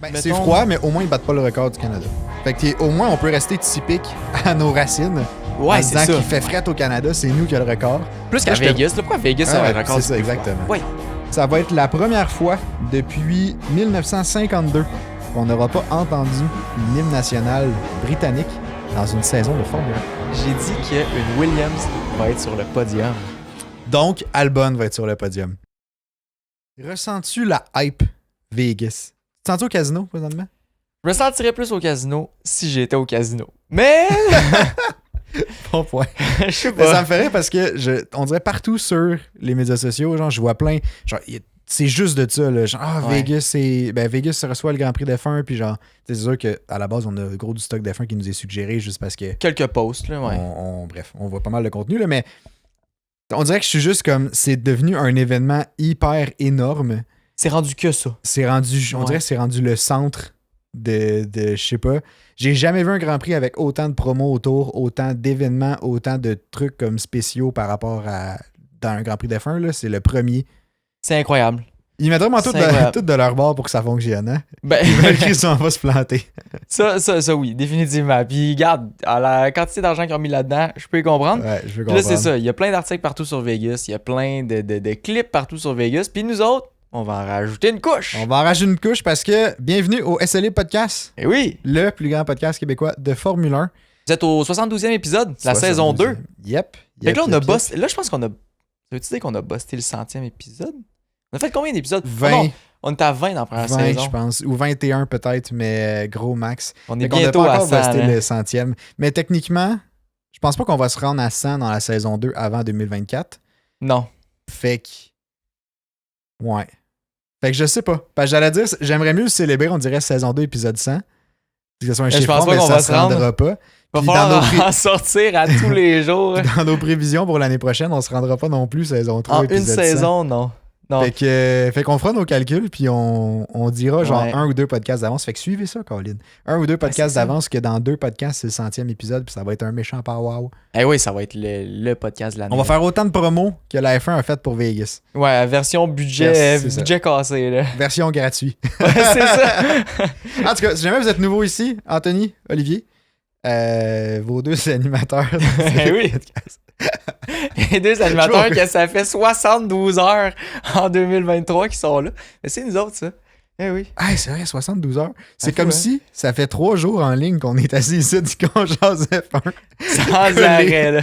Ben, c'est froid, mais au moins, ils battent pas le record du Canada. Fait que au moins, on peut rester typique à nos racines. Ouais, en c'est disant ça. qu'il fait fret au Canada, c'est nous qui a le record. Plus qu'à Vegas. Pourquoi Vegas, ça va être record? C'est ça, exactement. Oui. Ça va être la première fois depuis 1952 qu'on n'aura pas entendu une hymne nationale britannique dans une saison de Formule 1. J'ai dit qu'une Williams va être sur le podium. Donc, Albon va être sur le podium. Ressens-tu la hype Vegas? Tu te sens au casino, présentement? Je me sentirais plus au casino si j'étais au casino. Mais... Bon point. Je sais Mais pas. ça me ferait parce que on dirait partout sur les médias sociaux, genre, je vois plein... Genre, c'est juste de ça, là. Genre, Ouais. Vegas se reçoit le Grand Prix d'F1, puis genre, c'est sûr qu'à la base, on a gros du stock d'F1 qui nous est suggéré juste parce que... Quelques posts, là, ouais. Bref, on voit pas mal de contenu, là, mais on dirait que je suis juste comme... C'est devenu un événement hyper énorme. C'est rendu que ça. C'est rendu... On Ouais. dirait que c'est rendu le centre de je sais pas. J'ai jamais vu un Grand Prix avec autant de promos autour, autant d'événements, autant de trucs comme spéciaux par rapport à... Dans un Grand Prix d'F1, là, c'est le premier. C'est incroyable. Ils mettent vraiment tout C'est incroyable. de leur bord pour que ça fonctionne, hein? Ben, Ils veulent qu'ils s'en va se planter. ça, oui, définitivement. Puis, regarde, à la quantité d'argent qu'ils ont mis là-dedans, je peux y comprendre. Ouais, je veux Puis là, comprendre. c'est ça. Il y a plein d'articles partout sur Vegas. Il y a plein de clips partout sur Vegas. Puis nous autres, on va en rajouter une couche. On va en rajouter une couche parce que bienvenue au SLA Podcast, Eh oui! le plus grand podcast québécois de Formule 1. Vous êtes au 72e épisode, la saison 2. Yep. Fait que là, on a yep. bossé. Là, je pense qu'on a. Ça veut-tu dire qu'on a bossé le 100e épisode? On a fait combien d'épisodes? 20. Oh non, on est à 20 dans la première 20, saison. je pense. Ou 21 peut-être, mais gros max. On est Fait qu'on n'a bientôt pas à encore 100. busté hein. le 100e. Mais techniquement, je pense pas qu'on va se rendre à 100 dans la saison 2 avant 2024. Non. Fait que... Ouais. Fait que je sais pas. Parce que j'allais dire, j'aimerais mieux le célébrer, on dirait saison 2, épisode 100. Que ce soit un Je chiffre pense rond, pas mais qu'on ça va se se rendre. rendra pas. Il va Puis dans nos, falloir en sortir à tous les jours. dans nos prévisions pour l'année prochaine, on se rendra pas non plus saison 3, En une épisode 100. saison, non. Non. Fait qu'on fera nos calculs, puis on dira genre Ouais. 1 ou 2 podcasts d'avance. Fait que suivez ça, Colin. 1 ou 2 podcasts c'est ça. d'avance, que dans 2 podcasts, c'est le 100e épisode, puis ça va être un méchant power. Eh oui, ça va être le podcast de l'année. On va faire autant de promos que la F1 a fait pour Vegas. Ouais, version budget, Yes, c'est ça. budget cassé, là. Version gratuite. Ouais, c'est ça. En tout cas, si jamais vous êtes nouveau ici, Anthony, Olivier, vos deux animateurs. Eh oui. Les deux animateurs que ça fait 72 heures en 2023 qui sont là. Mais c'est nous autres, ça. Eh oui. Ah, c'est vrai, 72 heures. C'est fou, comme hein? si ça fait 3 jours en ligne qu'on est assis ici du qu'on jase F1. Sans Collé. arrêt, là.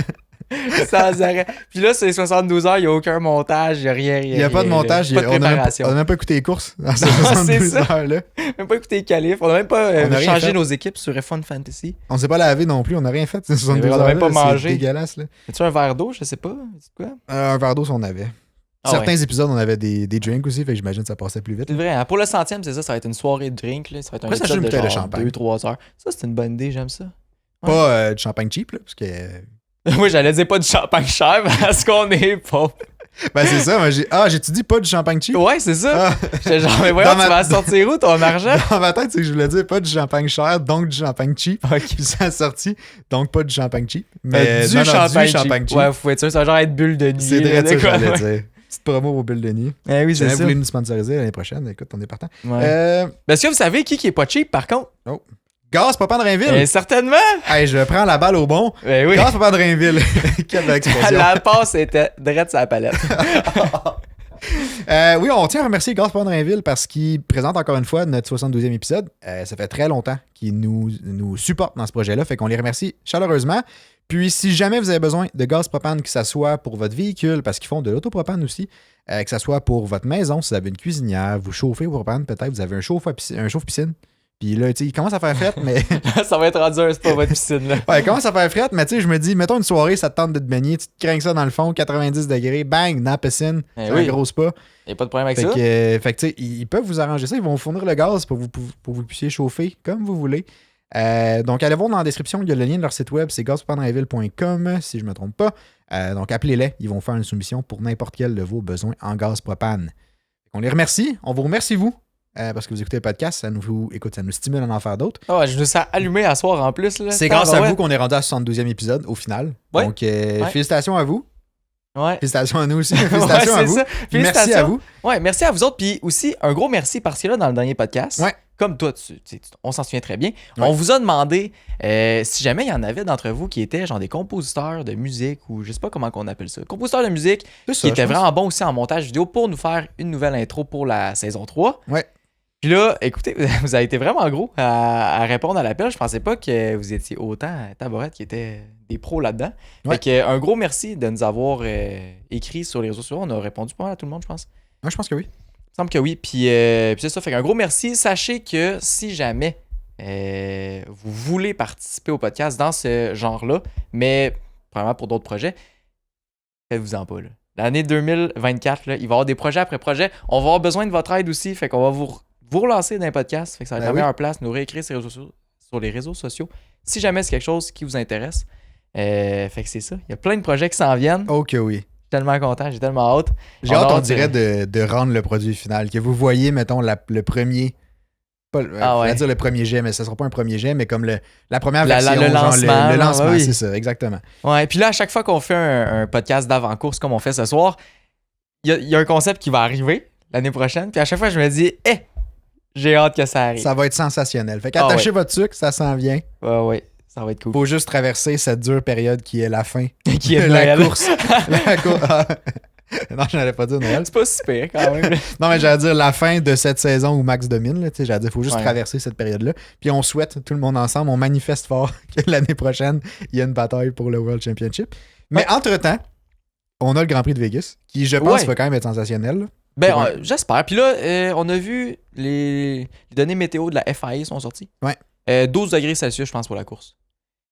Sans arrêt. Puis là, c'est 72 heures, il n'y a aucun montage, il n'y a rien. Il n'y a pas de montage, Pas de on n'a préparation. même pas écouté les courses dans ces Non, 72 c'est ça. heures-là. Même pas écouté les qualifs. On n'a même pas On a rien changé fait. nos équipes sur F1 Fantasy. On s'est pas lavé non plus, on n'a rien fait ces 72 on a heures. même pas mangé. C'est dégueulasse. Là. As-tu un verre d'eau? Je sais pas. C'est quoi? Un verre d'eau, si on avait. Ah Certains ouais. épisodes, on avait des drinks aussi, fait que j'imagine que ça passait plus vite. C'est vrai, hein? Pour le 100e, c'est ça. Ça va être une soirée de drink. Là. Ça va être un Après, ça, épisode j'ai une de bouteille de genre champagne. 2-3 heures. Ça, c'est une bonne idée. J'aime ça. Pas du champagne cheap, là, parce que... Oui, j'allais dire pas du champagne cher parce qu'on est pauvre. Ben c'est ça, moi j'ai-tu dit pas du champagne cheap? Ouais, c'est ça. Ah. J'étais genre, mais voyons, Dans tu ma- vas sortir où ton argent? Dans ma tête, c'est que je voulais dire pas du champagne cher, donc du champagne cheap. Ok. Puis ça a sorti, donc pas du champagne cheap. Mais Du non, non, champagne cheap. Ouais, faut être sûr, ça va genre être bulle de nuit. C'est là, vrai ça que de quoi, j'allais ouais. dire. Petite promo au Bulle de nuit. Eh oui, Si c'est jamais ça. vous voulez nous sponsoriser l'année prochaine, écoute, on est partant. Ouais. Mais est-ce que vous savez qui est pas cheap, par contre? Gaz Papa de Rainville. Certainement. Hey, je prends la balle au bon. Eh oui. Gaz Papa de Rainville. Quelle belle expression. La passe était drette sur la palette. Oui, on tient à remercier Gaz Papa de Rainville parce qu'il présente encore une fois notre 72e épisode. Ça fait très longtemps qu'ils nous supportent dans ce projet-là, fait qu'on les remercie chaleureusement. Puis, si jamais vous avez besoin de gaz propane, que ça soit pour votre véhicule, parce qu'ils font de l'autopropane aussi, que ça soit pour votre maison, si vous avez une cuisinière, vous chauffez au propane, peut-être vous avez un chauffe-piscine. Puis là, tu sais, il commence à faire fret, mais... Ça va être rendu un spa, votre piscine, là. Ouais, il commence à faire fret, mais tu sais, je me dis, mettons une soirée, ça te tente de te baigner, tu te crains ça dans le fond, 90 degrés, bang, dans la piscine, Eh c'est oui. un gros spa. Y'a pas de problème avec Fait ça. que tu sais, ils peuvent vous arranger ça, ils vont vous fournir le gaz pour que vous puissiez chauffer comme vous voulez. Donc, allez voir dans la description, il y a le lien de leur site web, c'est gazpropanerainville.com, si je ne me trompe pas. Donc, appelez-les, ils vont faire une soumission pour n'importe quel de vos besoins en gaz propane. On les remercie, on vous remercie vous, parce que vous écoutez le podcast, ça nous stimule à en faire d'autres. Ah, je nous sens allumé à soir en plus, là. C'est grâce à vous qu'on est rendu à 72e épisode au final. Ouais. Donc, félicitations à vous. Ouais. Félicitations à nous aussi. Félicitations Ouais, à c'est vous. ça. Puis merci à vous. Ouais, merci à vous autres. Puis aussi, un gros merci parce que là, dans le dernier podcast, Ouais. comme toi, on s'en souvient très bien. Ouais. On vous a demandé si jamais il y en avait d'entre vous qui étaient genre des compositeurs de musique ou je sais pas comment on appelle ça. Compositeurs de musique qui étaient vraiment bons aussi en montage vidéo pour nous faire une nouvelle intro pour la saison 3. Ouais. Puis là, écoutez, vous avez été vraiment gros à répondre à l'appel. Je pensais pas que vous étiez autant tabarouette qui étaient des pros là-dedans. Ouais. Fait que un gros merci de nous avoir écrit sur les réseaux sociaux. On a répondu pas mal à tout le monde, je pense. Ouais, je pense que oui. Il me semble que oui. Puis c'est ça. Fait qu'un gros merci. Sachez que si jamais vous voulez participer au podcast dans ce genre-là, mais probablement pour d'autres projets, faites-vous-en pas, là. L'année 2024, là, il va y avoir des projets après projets. On va avoir besoin de votre aide aussi. Fait qu'on va vous relancer dans les podcasts. Fait que ça va être la meilleure place. Nous réécrire sur les réseaux sociaux. Si jamais c'est quelque chose qui vous intéresse. Fait que c'est ça. Il y a plein de projets qui s'en viennent. Ok, oui. Je suis tellement content. J'ai tellement hâte. J'ai hâte, on dirait, de rendre le produit final. Que vous voyez, mettons, le premier... Pas, ouais. Dire le premier jet, mais ce ne sera pas un premier jet, mais comme la première version. Le lancement. Le lancement, oui. C'est ça, exactement. Ouais, puis là, à chaque fois qu'on fait un podcast d'avant-course comme on fait ce soir, il y a un concept qui va arriver l'année prochaine. Puis à chaque fois, je me dis, j'ai hâte que ça arrive. Ça va être sensationnel. Fait qu'attachez votre sucre, ça s'en vient. Ouais. Ça va être cool. Faut juste traverser cette dure période qui est la fin. Qui est la course. Non, je n'allais pas dire Noël. C'est pas super quand même. Non, mais j'allais dire la fin de cette saison où Max domine. Là, j'allais dire, il faut juste traverser cette période-là. Puis on souhaite, tout le monde ensemble, on manifeste fort que l'année prochaine, il y a une bataille pour le World Championship. Mais entre-temps, on a le Grand Prix de Vegas, qui, je pense, va quand même être sensationnel. Là. Ben, j'espère. Puis là, on a vu les données météo de la FIA sont sorties. Ouais. 12 degrés Celsius, je pense, pour la course.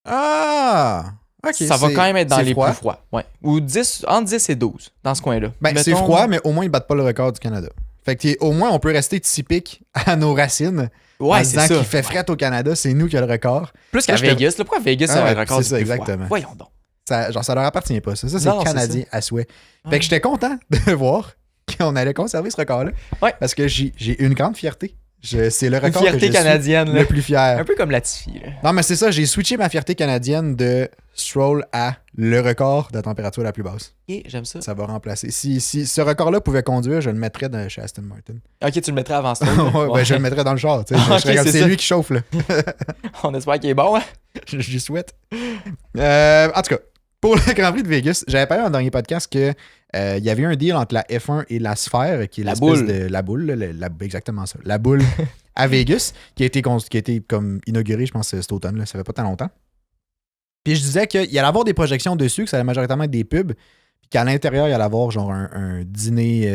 Ah! Okay, ça va quand même être dans les plus froids. Ouais. Ou entre 10 et 12, dans ce coin-là. Ben, c'est froid, mais au moins, ils ne battent pas le record du Canada. Fait que au moins, on peut rester typique à nos racines. Ouais, en disant qu'il fait fret au Canada, c'est nous qui a le record. Plus qu'à Vegas. Pourquoi Vegas a le record c'est ça, exactement. Voyons donc. Ça leur appartient pas, ça. Ça, c'est canadien à souhait. Fait que j'étais content de voir qu'on allait conserver ce record-là. Ouais. Parce que j'ai une grande fierté. C'est le record fierté que je canadienne, suis le plus fier. Un peu comme Latifi. Là. Non, mais c'est ça. J'ai switché ma fierté canadienne de Stroll à le record de température la plus basse. Ok, j'aime ça. Ça va remplacer. Si ce record-là pouvait conduire, je le mettrais chez Aston Martin. Ok, tu le mettrais avant Stroll. Ben, je le mettrais dans le char. C'est lui qui chauffe. Là. On espère qu'il est bon. Hein? Je lui souhaite. En tout cas, pour le Grand Prix de Vegas, j'avais parlé dans le dernier podcast que il y avait eu un deal entre la F1 et la Sphère, qui est l'espèce de la boule, exactement ça, la boule à Vegas, qui a été comme inaugurée, je pense, cet automne, là, ça fait pas tant longtemps. Puis je disais qu'il allait avoir des projections dessus, que ça allait majoritairement être des pubs, puis qu'à l'intérieur, il allait avoir genre un dîner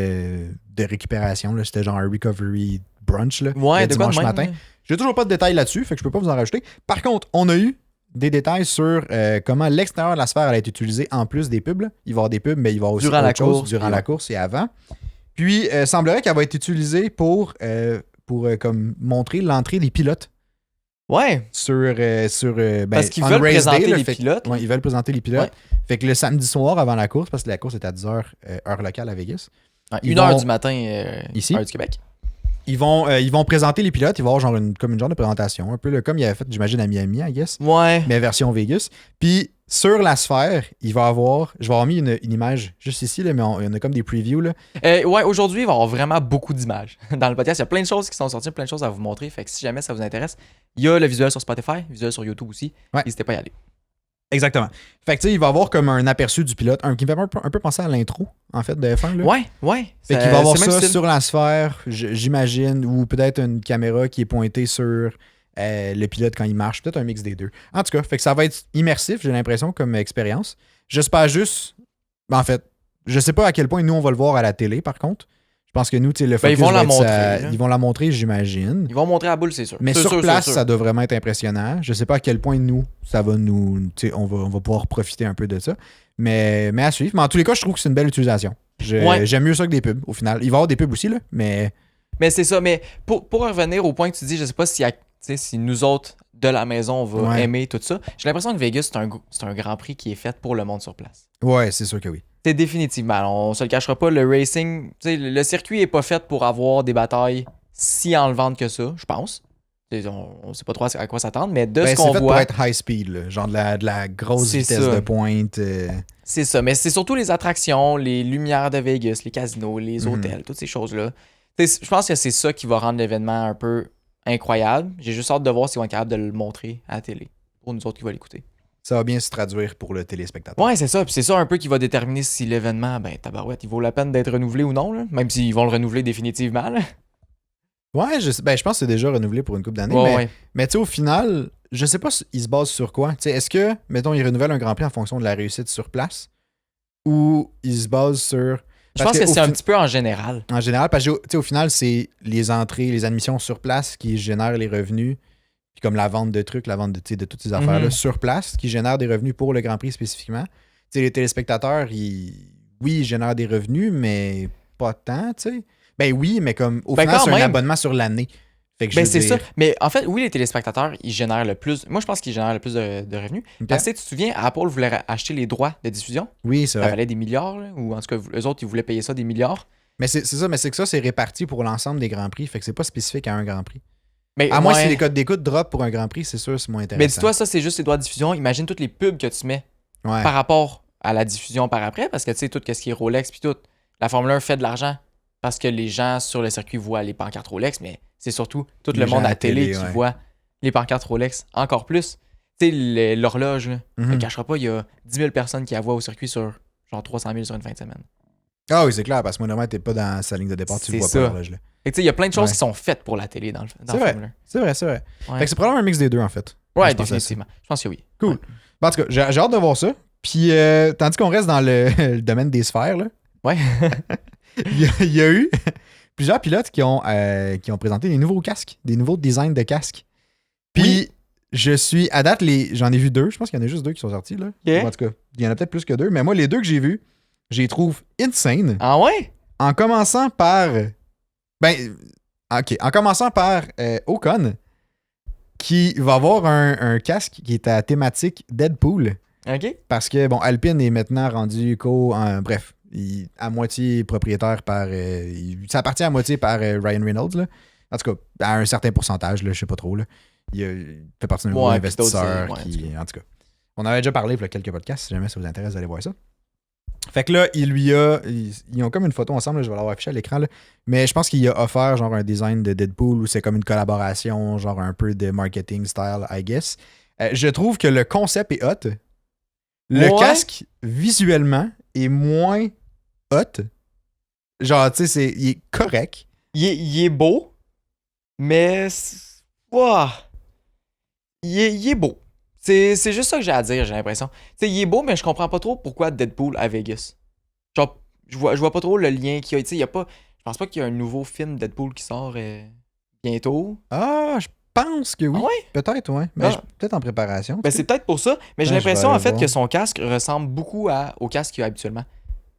de récupération, là, c'était genre un recovery brunch là, le dimanche matin. Ouais. J'ai toujours pas de détails là-dessus, fait que je peux pas vous en rajouter. Par contre, on a eu des détails sur comment l'extérieur de la sphère allait être utilisé en plus des pubs. Là. Il va y avoir des pubs, mais il va y avoir aussi autre chose durant la course et avant. Puis, semblerait qu'elle va être utilisée pour comme montrer l'entrée des pilotes. Ouais. Parce qu'ils veulent présenter les pilotes. Ouais, ils veulent présenter les pilotes. Ouais. Fait que le samedi soir avant la course, parce que la course est à 10h, heure locale à Vegas. 1h du matin, ici, heure du Québec. Ils vont présenter les pilotes, il va y avoir genre une genre de présentation, un peu comme il avait fait, j'imagine, à Miami, I guess. Ouais. Mais version Vegas. Puis sur la sphère, je vais avoir mis une image juste ici, là, mais il y en a comme des previews. Là. Ouais, aujourd'hui, il va y avoir vraiment beaucoup d'images. Dans le podcast, il y a plein de choses qui sont sorties, plein de choses à vous montrer. Fait que si jamais ça vous intéresse, il y a le visuel sur Spotify, le visuel sur YouTube aussi. Ouais. N'hésitez pas à y aller. Exactement. Fait que tu sais, il va y avoir comme un aperçu du pilote, qui me fait un peu penser à l'intro, en fait, de F1. Là. Ouais. Fait qu'il va y avoir ça sur la sphère, j'imagine, ou peut-être une caméra qui est pointée sur le pilote quand il marche, peut-être un mix des deux. En tout cas, fait que ça va être immersif, j'ai l'impression, comme expérience. J'espère juste... En fait, je sais pas à quel point nous, on va le voir à la télé, par contre. Je pense que nous, tu sais, le focus ils vont la montrer. Ils vont la montrer, j'imagine. Ils vont montrer la boule, c'est sûr. Mais sur place, ça doit vraiment être impressionnant. Je sais pas à quel point nous, ça va nous... Tu sais, on va pouvoir profiter un peu de ça. Mais à suivre. Mais en tous les cas, je trouve que c'est une belle utilisation. J'aime mieux ça que des pubs, au final. Il va y avoir des pubs aussi, là, mais... Mais c'est ça. Mais pour revenir au point que tu dis, je sais pas si nous autres, de la maison, on va aimer tout ça. J'ai l'impression que Vegas, c'est un grand prix qui est fait pour le monde sur place. Ouais, c'est sûr que oui. C'est définitivement. On se le cachera pas, le racing, le circuit est pas fait pour avoir des batailles si enlevantes que ça, je pense. On sait pas trop à quoi s'attendre, mais de ce qu'on voit... C'est fait pour être high speed, là, genre de la grosse vitesse de pointe. C'est ça, mais c'est surtout les attractions, les lumières de Vegas, les casinos, les hôtels, toutes ces choses-là. Je pense que c'est ça qui va rendre l'événement un peu incroyable. J'ai juste hâte de voir s'ils vont être capables de le montrer à la télé pour nous autres qui va l'écouter. Ça va bien se traduire pour le téléspectateur. Ouais, c'est ça. Puis c'est ça un peu qui va déterminer si l'événement, ben, tabarouette, il vaut la peine d'être renouvelé ou non, là. Même s'ils vont le renouveler définitivement, là. Ouais, je pense que c'est déjà renouvelé pour une couple d'années. Ouais, ouais. Mais tu sais, au final, je sais pas s'ils se basent sur quoi. Tu sais, est-ce que, mettons, ils renouvellent un Grand Prix en fonction de la réussite sur place ou ils se basent sur. Je pense que c'est un petit peu en général. En général, parce que tu sais, au final, c'est les entrées, les admissions sur place qui génèrent les revenus. Puis comme la vente de trucs, la vente de toutes ces affaires-là sur place qui génèrent des revenus pour le Grand Prix spécifiquement. Tu sais, les téléspectateurs, ils génèrent des revenus, mais pas tant, tu sais. Ben oui, mais comme au final, c'est un abonnement sur l'année. Fait que ben c'est ça. Mais en fait, oui, les téléspectateurs, ils génèrent le plus. Moi, je pense qu'ils génèrent le plus de revenus. Okay. Parce que tu te souviens, Apple voulait acheter les droits de diffusion. Oui, c'est vrai. Ça valait des milliards, là, ou en tout cas, eux autres, ils voulaient payer ça des milliards. Mais c'est ça, mais c'est que ça, c'est réparti pour l'ensemble des Grands Prix. Fait que c'est pas spécifique à un Grand Prix. Mais à moins si les codes d'écoute drop pour un Grand Prix, c'est sûr, c'est moins intéressant. Mais dis-toi, ça, c'est juste les droits de diffusion. Imagine toutes les pubs que tu mets par rapport à la diffusion par après. Parce que tu sais, tout ce qui est Rolex, puis tout. La Formule 1 fait de l'argent parce que les gens sur le circuit voient les pancartes Rolex, mais c'est surtout tout le monde à la télé qui voit les pancartes Rolex encore plus. Tu sais, l'horloge, là, on ne cachera pas, il y a 10 000 personnes qui la voient au circuit sur genre 300 000 sur une fin de semaine. Ah oui, c'est clair, parce que moi, normalement, t'es pas dans sa ligne de départ, tu le vois pas l'horloge là. Et tu sais, il y a plein de choses qui sont faites pour la télé dans le Formule 1. C'est vrai. Ouais. Fait que c'est probablement un mix des deux, en fait. Ouais, définitivement. Je pense que oui. Cool. Bon, en tout cas, j'ai hâte de voir ça. Puis, tandis qu'on reste dans le domaine des sphères, là. Ouais. il y a eu plusieurs pilotes qui ont présenté des nouveaux casques, des nouveaux designs de casques. Puis, je suis, à date, j'en ai vu 2. Je pense qu'il y en a juste 2 qui sont sortis, là. Okay. En tout cas, il y en a peut-être plus que 2. Mais moi, les 2 que j'ai vus, je les trouve insane. Ah ouais? En commençant par... OK. En commençant par Ocon, qui va avoir un casque qui est à thématique Deadpool. OK. Parce que, bon, Alpine est maintenant rendu bref, à moitié propriétaire par... ça appartient à moitié par Ryan Reynolds, là. En tout cas, à un certain pourcentage, là, je sais pas trop, là. Il fait partie d'un gros investisseur qui... En tout cas, on avait déjà parlé il y a quelques podcasts, si jamais ça vous intéresse d'aller voir ça. Fait que là, ils ont comme une photo ensemble, là, je vais l'avoir affiché à l'écran, là, mais je pense qu'il a offert genre un design de Deadpool où c'est comme une collaboration, genre un peu de marketing style, I guess. Je trouve que le concept est hot. Le casque, visuellement, est moins hot. Genre, tu sais, il est correct. Il est beau, mais... Wow. Il est beau. C'est juste ça que j'ai à dire, j'ai l'impression. Tu sais, il est beau, mais je comprends pas trop pourquoi Deadpool à Vegas. Genre, je vois pas trop le lien qu'il y a. Tu sais, il y a pas... Je pense pas qu'il y a un nouveau film Deadpool qui sort bientôt. Ah, je pense que oui. Ah ouais? Peut-être, ouais. Mais peut-être en préparation. Ben, c'est peut-être pour ça. Mais j'ai l'impression, en fait, que son casque ressemble beaucoup au casque qu'il y a habituellement.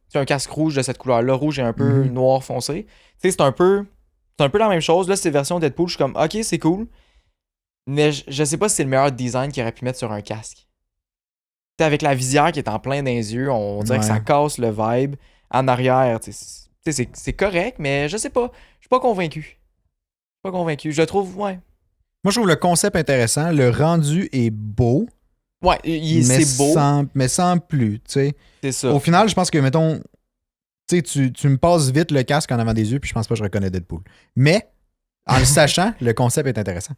C'est un casque rouge de cette couleur-là. Rouge et un peu noir foncé. Tu sais, c'est un peu la même chose. Là, c'est version Deadpool. Je suis comme, OK, c'est cool. Mais je sais pas si c'est le meilleur design qu'il aurait pu mettre sur un casque. T'sais, avec la visière qui est en plein dans les yeux, on dirait que ça casse le vibe. En arrière, c'est correct, mais je sais pas. Je suis pas convaincu. Je trouve, ouais. Moi, je trouve le concept intéressant. Le rendu est beau. Ouais, c'est beau. Mais sans plus, tu sais. C'est ça. Au final, je pense que, mettons, tu me passes vite le casque en avant des yeux, puis je pense pas que je reconnais Deadpool. Mais, en le sachant, le concept est intéressant.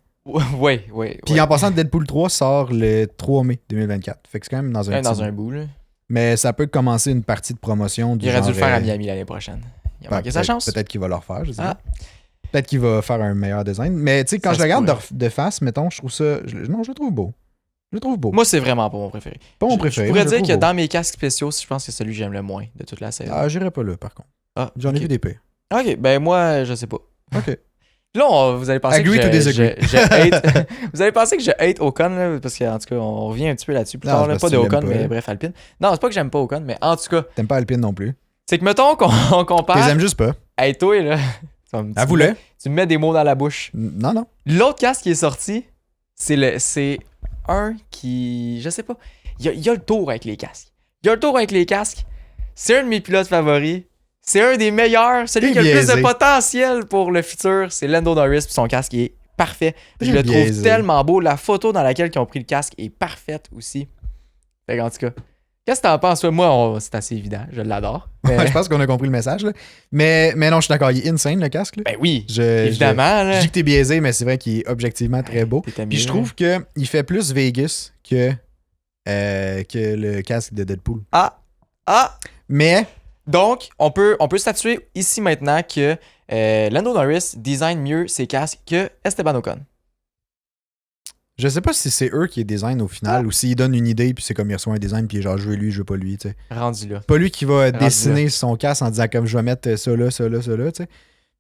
Oui. Puis en passant, Deadpool 3 sort le 3 mai 2024. Fait que c'est quand même dans un bout, là. Mais ça peut commencer une partie de promotion. Il aurait dû le faire à Miami l'année prochaine. Il a manqué sa chance. Peut-être qu'il va le refaire, je sais pas. Peut-être qu'il va faire un meilleur design. Mais tu sais, quand je le regarde de face, mettons, je trouve ça... je le trouve beau. Je le trouve beau. Moi, c'est vraiment pas mon préféré. Pas mon préféré. Je pourrais dire que dans mes casques spéciaux, je pense que c'est celui que j'aime le moins de toute la série. Ah, j'irais pas là, par contre. J'en ai vu des pires. Ok, ben moi, je sais pas. Ok. Là, vous allez penser Agree que je hate... Vous allez penser que je hate Ocon, là, parce qu'en tout cas, on revient un petit peu là-dessus plus tard. Là, pas de Ocon, mais bref, Alpine. Non, c'est pas que j'aime pas Ocon, mais en tout cas... T'aimes pas Alpine non plus? C'est que, mettons qu'on compare... T'es aimes juste pas. Hey, toi, là... Avoue-le. Tu me mets des mots dans la bouche. Non. L'autre casque qui est sorti, c'est un qui... Je sais pas. Il y a le tour avec les casques. C'est un de mes pilotes favoris. C'est un des meilleurs. Celui qui a le plus de potentiel pour le futur, c'est Lando Norris. Puis son casque est parfait. Je le trouve tellement beau. La photo dans laquelle ils ont pris le casque est parfaite aussi. Fait qu'en tout cas, Qu'est-ce que t'en penses? Toi? Moi, c'est assez évident. Je l'adore. Je pense qu'on a compris le message. Là. Mais non, je suis d'accord. Il est insane, le casque. Là. Ben oui, Je évidemment. Je dis que t'es biaisé, mais c'est vrai qu'il est objectivement très beau. Puis je trouve qu'il fait plus Vegas que le casque de Deadpool. Ah! Mais... Donc, on peut statuer ici maintenant que Lando Norris design mieux ses casques que Esteban Ocon. Je sais pas si c'est eux qui les design au final ou s'ils donnent une idée puis c'est comme il reçoit un design puis genre je veux lui, je veux pas lui, tu sais. Rendu là. Pas lui qui va dessiner son casque en disant comme je vais mettre ça là, tu sais.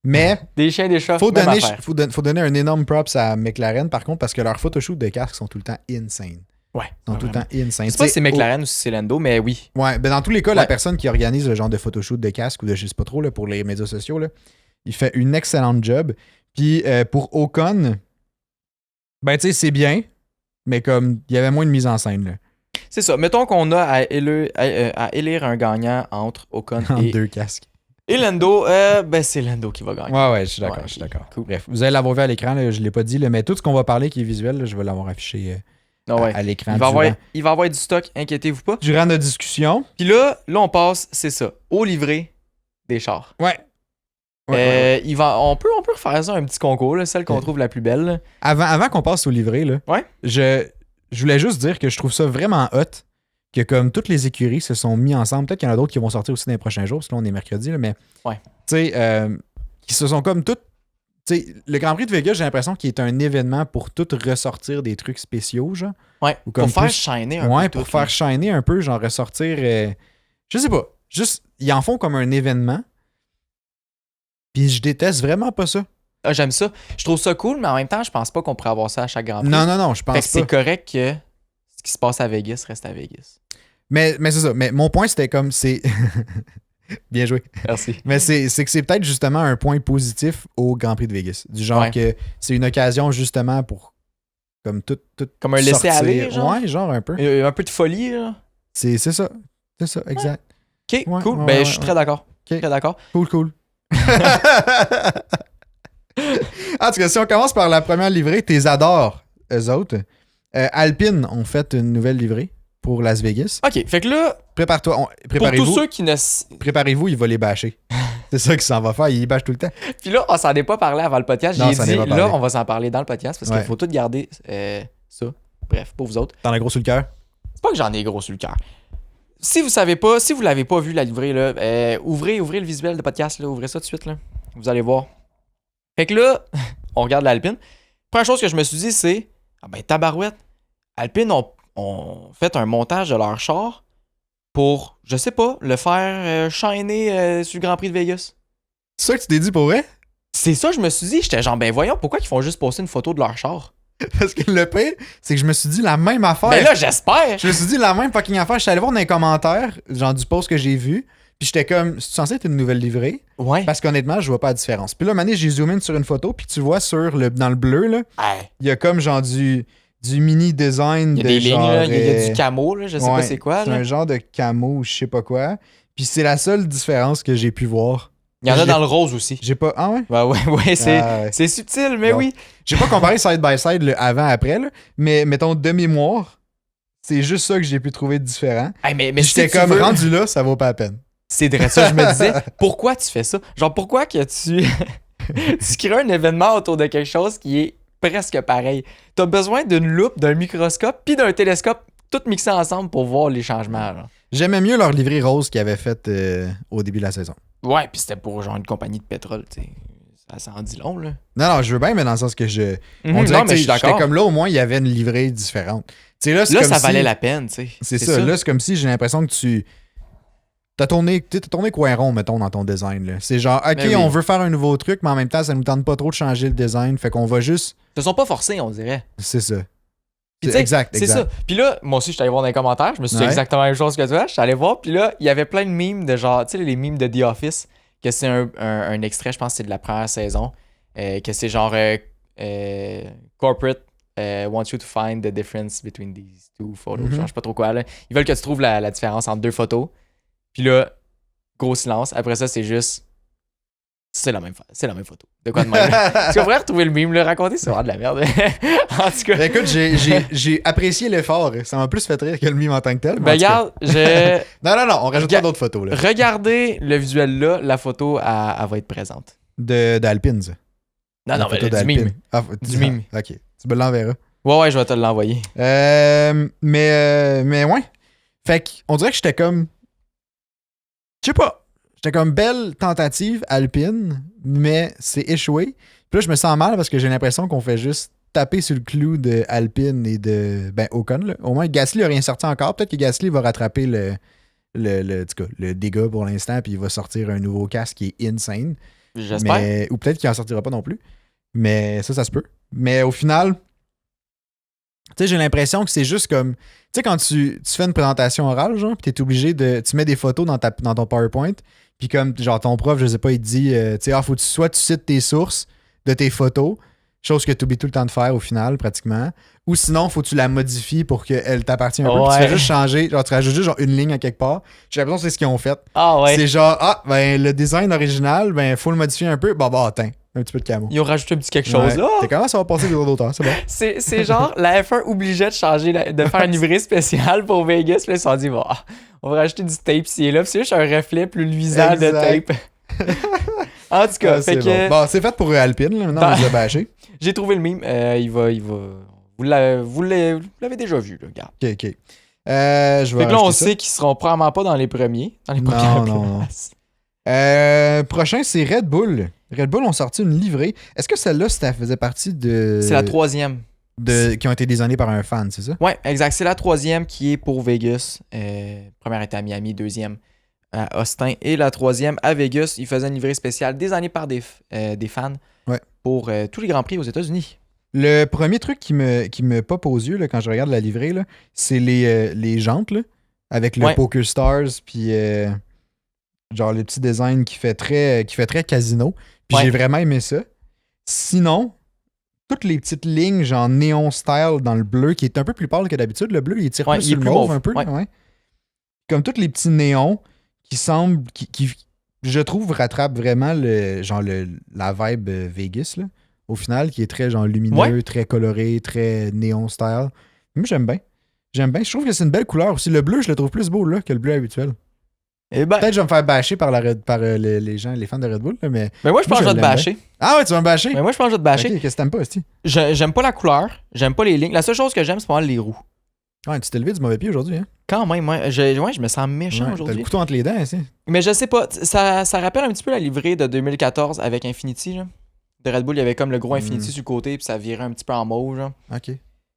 Mais des chiens, des chats, faut donner un énorme props à McLaren par contre parce que leurs photoshoot de casques sont tout le temps insane. Ouais. Ils sont tout le temps insane. Je sais pas si c'est McLaren ou si c'est Lando, mais oui. Ouais, ben dans tous les cas, la personne qui organise le genre de photoshoot de casque ou de je sais pas trop là, pour les médias sociaux, là, il fait une excellente job. Puis pour Ocon, ben tu sais, c'est bien, mais comme il y avait moins de mise en scène. Là. C'est ça. Mettons qu'on a à élire un gagnant entre Ocon et deux casques. Et Lando, ben c'est Lando qui va gagner. Ouais, je suis d'accord. Cool. Bref, vous allez l'avoir vu à l'écran, là, je l'ai pas dit, là, mais tout ce qu'on va parler qui est visuel, là, je vais l'avoir affiché à l'écran. Il va avoir du stock, inquiétez-vous pas. Durant notre discussion. Puis là, on passe, c'est ça, au livret des chars. Ouais. On peut refaire ça, un petit concours, là, celle qu'on trouve la plus belle. Là. Avant qu'on passe au livret, là, je voulais juste dire que je trouve ça vraiment hot que comme toutes les écuries se sont mis ensemble. Peut-être qu'il y en a d'autres qui vont sortir aussi dans les prochains jours, parce que là, on est mercredi, là, mais tu sais, qui se sont comme toutes. Tu sais, le Grand Prix de Vegas, j'ai l'impression qu'il est un événement pour tout ressortir des trucs spéciaux, genre. Ouais, ou comme pour faire shiner un peu. Ouais, pour faire shiner un peu, genre ressortir. Je sais pas. Juste, ils en font comme un événement. Puis je déteste vraiment pas ça. Ah, j'aime ça. Je trouve ça cool, mais en même temps, je pense pas qu'on pourrait avoir ça à chaque Grand Prix. Non, je pense pas. C'est correct que ce qui se passe à Vegas reste à Vegas. Mais c'est ça. Mais mon point, c'était comme, c'est... Bien joué. Merci. Mais c'est que c'est peut-être justement un point positif au Grand Prix de Vegas. Du genre que c'est une occasion justement pour comme tout comme un laisser-aller, genre? Ouais, genre un peu. Un peu de folie, là. C'est ça. C'est ça, exact. OK, cool. Je suis très d'accord. Okay. Très d'accord. Cool. En tout cas, si on commence par la première livrée, t'es adores, eux autres. Alpine ont fait une nouvelle livrée pour Las Vegas. OK, fait que là... Préparez-vous. Pour tous ceux qui ne... Préparez-vous, il va les bâcher. C'est ça qu'il s'en va faire, il les bâche tout le temps. Puis là, on s'en est pas parlé avant le podcast. J'ai dit, là, on va s'en parler dans le podcast parce qu'il faut tout garder ça. Bref, pour vous autres. T'en as gros sur le cœur? C'est pas que j'en ai gros sur le cœur. Si vous savez pas, si vous l'avez pas vu la livrée, là, ouvrez le visuel de podcast, là, ouvrez ça tout de suite, là. Vous allez voir. Fait que là, on regarde l'Alpine. Première chose que je me suis dit, c'est tabarouette, Alpine ont fait un montage de leur char pour, je sais pas, le faire shiner sur le Grand Prix de Vegas. C'est ça que tu t'es dit pour vrai? C'est ça, je me suis dit. J'étais genre, voyons, pourquoi ils font juste poster une photo de leur char? Parce que le pire, c'est que je me suis dit la même affaire. Mais là, j'espère! Je me suis dit la même fucking affaire. Je suis allé voir dans les commentaires, genre du post que j'ai vu. Puis j'étais comme, c'est censé être une nouvelle livrée? Ouais. Parce qu'honnêtement, je vois pas la différence. Puis là, mané, j'ai zoomé sur une photo, puis tu vois dans le bleu, là, il y a comme genre du mini design. Il y a des lignes, là, il y a du camo, là, je sais pas c'est quoi. C'est un genre de camo ou je sais pas quoi. Puis c'est la seule différence que j'ai pu voir. Il y en a dans le rose aussi. J'ai pas. Ah ouais? Ouais, c'est subtil, mais oui. J'ai pas comparé side by side le avant-après, là, mais mettons de mémoire, c'est juste ça que j'ai pu trouver de différent. Mais j'étais comme rendu là, ça vaut pas la peine. C'est vrai, ça, je me disais, pourquoi tu fais ça? Genre, pourquoi que tu crées un événement autour de quelque chose qui est presque pareil? T'as besoin d'une loupe, d'un microscope, puis d'un télescope, tout mixé ensemble pour voir les changements. Là. J'aimais mieux leur livrée rose qu'ils avaient faite au début de la saison. Ouais, puis c'était pour genre une compagnie de pétrole, tu sais. Ça en dit long, là. Non, je veux bien, mais dans le sens que je... On dirait que j'étais comme là, au moins, il y avait une livrée différente. T'sais, là, ça valait la peine, tu sais. C'est ça. Là, c'est comme si j'ai l'impression que tu... T'as tourné coin rond, mettons, dans ton design. Là. C'est genre, OK, on veut faire un nouveau truc, mais en même temps, ça nous tente pas trop de changer le design. Fait qu'on va juste... Ils se sont pas forcés, on dirait. C'est ça. Exact. C'est ça. Puis là, moi aussi, je suis allé voir dans les commentaires. Je me suis dit exactement la même chose que toi. Je suis allé voir. Puis là, il y avait plein de memes de genre, tu sais, les memes de The Office, que c'est un extrait, je pense que c'est de la première saison, que c'est genre corporate wants you to find the difference between these two photos. Je sais pas trop quoi. Là. Ils veulent que tu trouves la différence entre deux photos. Puis là, gros silence. Après ça, c'est juste C'est la même photo. De quoi de même? Est-ce qu'on pourrait retrouver le meme, le raconter? C'est vraiment de la merde. En tout cas. Écoute, j'ai apprécié l'effort. Ça m'a plus fait rire que le mime en tant que tel. Ben, regarde, Non, on rajoute pas d'autres photos. Là. Regardez le visuel là, la photo, elle va être présente. D'Alpine, ça. Non, mais du mime. Du mime. Ok, tu me l'enverras. Ouais, je vais te l'envoyer. Mais ouais. Fait qu'on dirait que j'étais comme... Je sais pas. J'étais comme belle tentative Alpine, mais c'est échoué. Puis là, je me sens mal parce que j'ai l'impression qu'on fait juste taper sur le clou de Alpine et de Ocon. Là. Au moins, Gasly n'a rien sorti encore. Peut-être que Gasly va rattraper le dégât pour l'instant, puis il va sortir un nouveau casque qui est insane. J'espère. Ou peut-être qu'il n'en sortira pas non plus. Mais ça se peut. Mais au final, tu sais, j'ai l'impression que c'est juste comme... Tu sais, quand tu fais une présentation orale, genre, puis t'es obligé de... Tu mets des photos dans ton PowerPoint, puis comme, genre, ton prof, je sais pas, il te dit, tu sais, faut soit tu cites tes sources de tes photos, chose que tu oublies tout le temps de faire au final, pratiquement, ou sinon, faut que tu la modifies pour qu'elle t'appartient un peu. Puis tu fais juste changer, genre, tu rajoutes juste genre une ligne à quelque part. J'ai l'impression que c'est ce qu'ils ont fait. Ah ouais. C'est genre, le design original, faut le modifier un peu. Bon, attends, un petit peu de camo. Ils ont rajouté un petit quelque chose là. C'est comment ça va passer des droits d'auteur, c'est bon. C'est genre, la F1 obligeait de changer, de faire une livrée spéciale pour Vegas. Puis là, ils se sont dit, on va rajouter du tape ici et là. Puis c'est juste un reflet plus luisant de tape. En tout cas, fait que... Bon, c'est fait pour Alpine, là, maintenant on les a bâchés. J'ai trouvé le meme. Il va... Vous l'avez déjà vu, là, regarde. OK. Je vais fait que là, on ça. sait qu'ils seront probablement pas dans les premiers. Dans les non. Prochain, c'est Red Bull. Red Bull ont sorti une livrée. Est-ce que celle-là, ça faisait partie de... C'est la troisième. Qui ont été designés par un fan, c'est ça? Ouais, exact. C'est la troisième qui est pour Vegas. Première était à Miami, deuxième à Austin. Et la troisième à Vegas. Ils faisaient une livrée spéciale designée par des fans pour tous les Grands Prix aux États-Unis. Le premier truc qui me pop aux yeux là, quand je regarde la livrée, là, c'est les jantes, là, avec le Poker Stars, puis genre le petit design qui fait très casino. Puis j'ai vraiment aimé ça. Sinon, toutes les petites lignes genre néon style dans le bleu, qui est un peu plus pâle que d'habitude. Le bleu, il tire plus sur le mauve un peu. Ouais. Comme tous les petits néons qui semblent... qui je trouve, rattrapent vraiment la vibe Vegas, là. Au final, qui est très genre lumineux, très coloré, très néon style. Moi, j'aime bien. Je trouve que c'est une belle couleur aussi. Le bleu, je le trouve plus beau là que le bleu habituel. Peut-être que je vais me faire bâcher par les gens, les fans de Red Bull, là, mais moi, je pense que je vais te bâcher. Ah ouais, tu vas me bâcher? Mais moi, je pense que je vais te bâcher. Okay, qu'est-ce que t'aimes pas, aussi? J'aime pas la couleur, j'aime pas les lignes. La seule chose que j'aime, c'est pas mal les roues. Ouais, tu t'es levé du mauvais pied aujourd'hui, hein? Quand même, je me sens méchant aujourd'hui. T'as le couteau entre les dents, ici. Mais je sais pas, ça rappelle un petit peu la livrée de 2014 avec Infinity, là. De Red Bull, il y avait comme le gros Infinity sur le côté, puis ça virait un petit peu en mauve, genre. OK.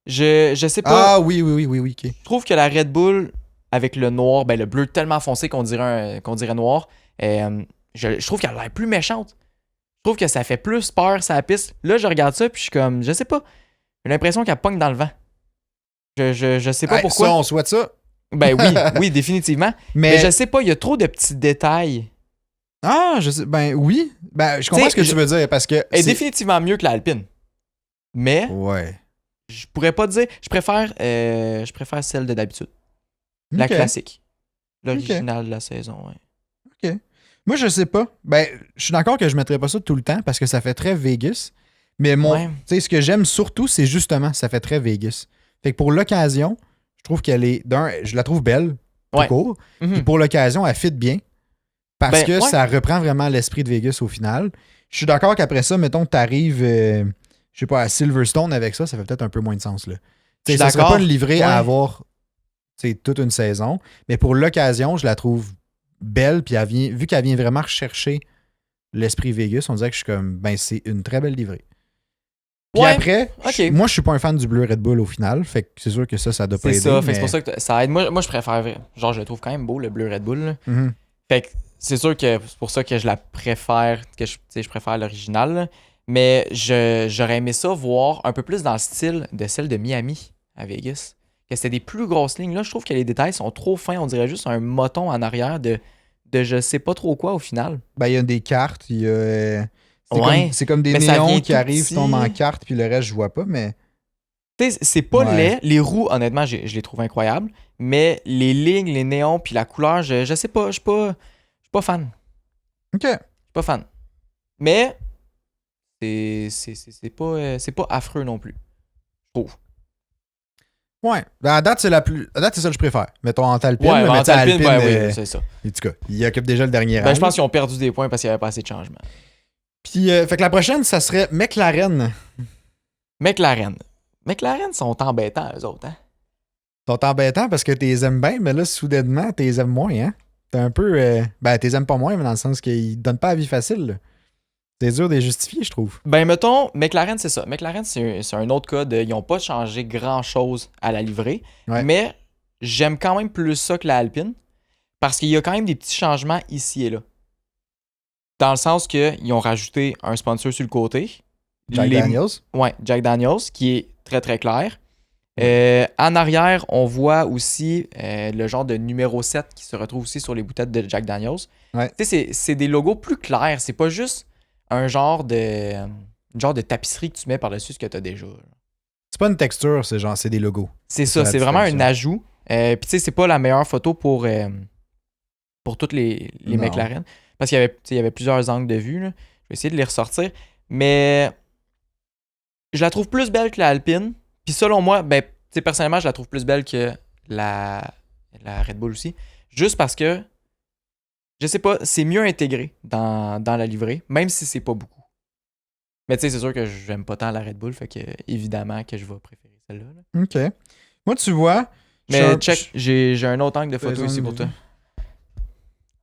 Je sais pas. Ah oui, OK. Je trouve que la Red Bull, avec le noir, le bleu tellement foncé qu'on dirait noir, je trouve qu'elle a l'air plus méchante. Je trouve que ça fait plus peur sa piste. Là, je regarde ça, puis je suis comme, je sais pas. J'ai l'impression qu'elle pogne dans le vent. Je sais pas pourquoi. Ça, on souhaite ça. Ben oui, définitivement. Mais je sais pas, il y a trop de petits détails. Ah, je sais. Ben oui. Ben, je comprends ce que tu veux dire parce que. Elle est définitivement mieux que l'Alpine. Mais. Ouais. Je pourrais pas dire. Je préfère celle de d'habitude. La classique. L'original de la saison, ouais. OK. Moi, je sais pas. Ben, je suis d'accord que je mettrais pas ça tout le temps parce que ça fait très Vegas. Mais tu sais, ce que j'aime surtout, c'est justement, ça fait très Vegas. Fait que pour l'occasion, je trouve qu'elle est. Je la trouve belle, tout court. Puis pour l'occasion, elle fit bien. Parce que ça reprend vraiment l'esprit de Vegas au final. Je suis d'accord qu'après ça, mettons que t'arrives, je sais pas, à Silverstone avec ça, ça fait peut-être un peu moins de sens, là. Ça serait pas une livrée à avoir toute une saison. Mais pour l'occasion, je la trouve belle. Puis vu qu'elle vient vraiment rechercher l'esprit Vegas, on dirait que je suis comme, c'est une très belle livrée. Puis après, moi, je suis pas un fan du bleu Red Bull au final. Fait que c'est sûr que ça doit pas aider. C'est ça, c'est pour ça que ça aide. Moi, je préfère, genre, je le trouve quand même beau, le bleu Red Bull. Fait que c'est sûr que c'est pour ça que je la préfère, que je préfère l'original. Mais j'aurais aimé ça voir un peu plus dans le style de celle de Miami à Vegas. Que c'était des plus grosses lignes. Là, je trouve que les détails sont trop fins. On dirait juste un moton en arrière de je sais pas trop quoi au final. Ben, il y a des cartes, il y a. C'est comme des néons qui arrivent, tombent en carte, puis le reste, je vois pas, mais. Tu sais, c'est pas laid. Les roues, honnêtement, je les trouve incroyables. Mais les lignes, les néons, puis la couleur, je sais pas, je suis pas fan. OK. Je suis pas fan. Mais c'est pas affreux non plus, je trouve. Ouais. Ben, à date, c'est ça que je préfère. Mettons en Alpine. Ouais, mais en tu sais, Alpine, Alpine, oui, c'est ça. en tout cas, il occupe déjà le dernier rang. Ben, je pense qu'ils ont perdu des points parce qu'il n'y avait pas assez de changements. Puis, fait que la prochaine, ça serait McLaren. McLaren sont embêtants, eux autres, hein? Ils sont embêtants parce que tu les aimes bien, mais là, soudainement, tu les aimes moins, hein? T'es un peu. Ben, tu les aimes pas moins, mais dans le sens qu'ils te donnent pas la vie facile, là. C'est dur de les justifier, je trouve. Ben, mettons, McLaren, c'est ça. McLaren, c'est un autre cas de. Ils n'ont pas changé grand-chose à la livrée. Ouais. Mais j'aime quand même plus ça que la Alpine. Parce qu'il y a quand même des petits changements ici et là. Dans le sens qu'ils ont rajouté un sponsor sur le côté. Jack Daniels. Ouais, Jack Daniels, qui est très très clair. En arrière, on voit aussi le genre de numéro 7 qui se retrouve aussi sur les bouteilles de Jack Daniels. Ouais. Tu sais, c'est des logos plus clairs. C'est pas juste un genre de tapisserie que tu mets par-dessus ce que tu as déjà. C'est pas une texture, c'est des logos. C'est ça, c'est vraiment un ajout. Puis tu sais, c'est pas la meilleure photo pour toutes les McLaren. Parce qu'il y avait plusieurs angles de vue. Là. Je vais essayer de les ressortir. Mais je la trouve plus belle que la Alpine. Puis selon moi, ben, personnellement, je la trouve plus belle que la Red Bull aussi. Juste parce que, je sais pas, c'est mieux intégré dans la livrée, même si c'est pas beaucoup. Mais tu sais, c'est sûr que j'aime pas tant la Red Bull, fait que évidemment que je vais préférer celle-là. Là. OK. Moi, tu vois... Mais check, j'ai un autre angle de photo ici pour toi.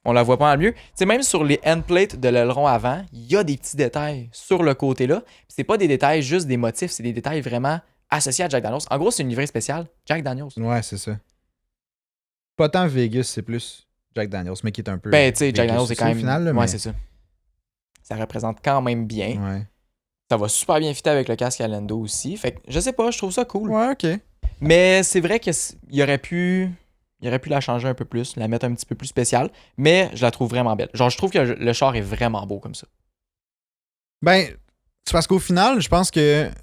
On la voit pas en mieux. Tu sais, même sur les endplates de l'aileron avant, il y a des petits détails sur le côté-là. C'est pas des détails juste des motifs, c'est des détails vraiment associés à Jack Daniels. En gros, c'est une livrée spéciale Jack Daniels. Ouais, c'est ça. Pas tant Vegas, c'est plus Jack Daniels, mais qui est un peu... Ben, tu sais, Jack Daniels, c'est quand même... Au final, là, ouais, mais... c'est ça. Ça représente quand même bien. Ouais. Ça va super bien fitter avec le casque à Lando aussi. Fait que, je sais pas, je trouve ça cool. Ouais, OK. Mais c'est vrai qu'il aurait pu la changer un peu plus, la mettre un petit peu plus spéciale, mais je la trouve vraiment belle. Genre, je trouve que le char est vraiment beau comme ça. Ben, c'est parce qu'au final, je pense que, tu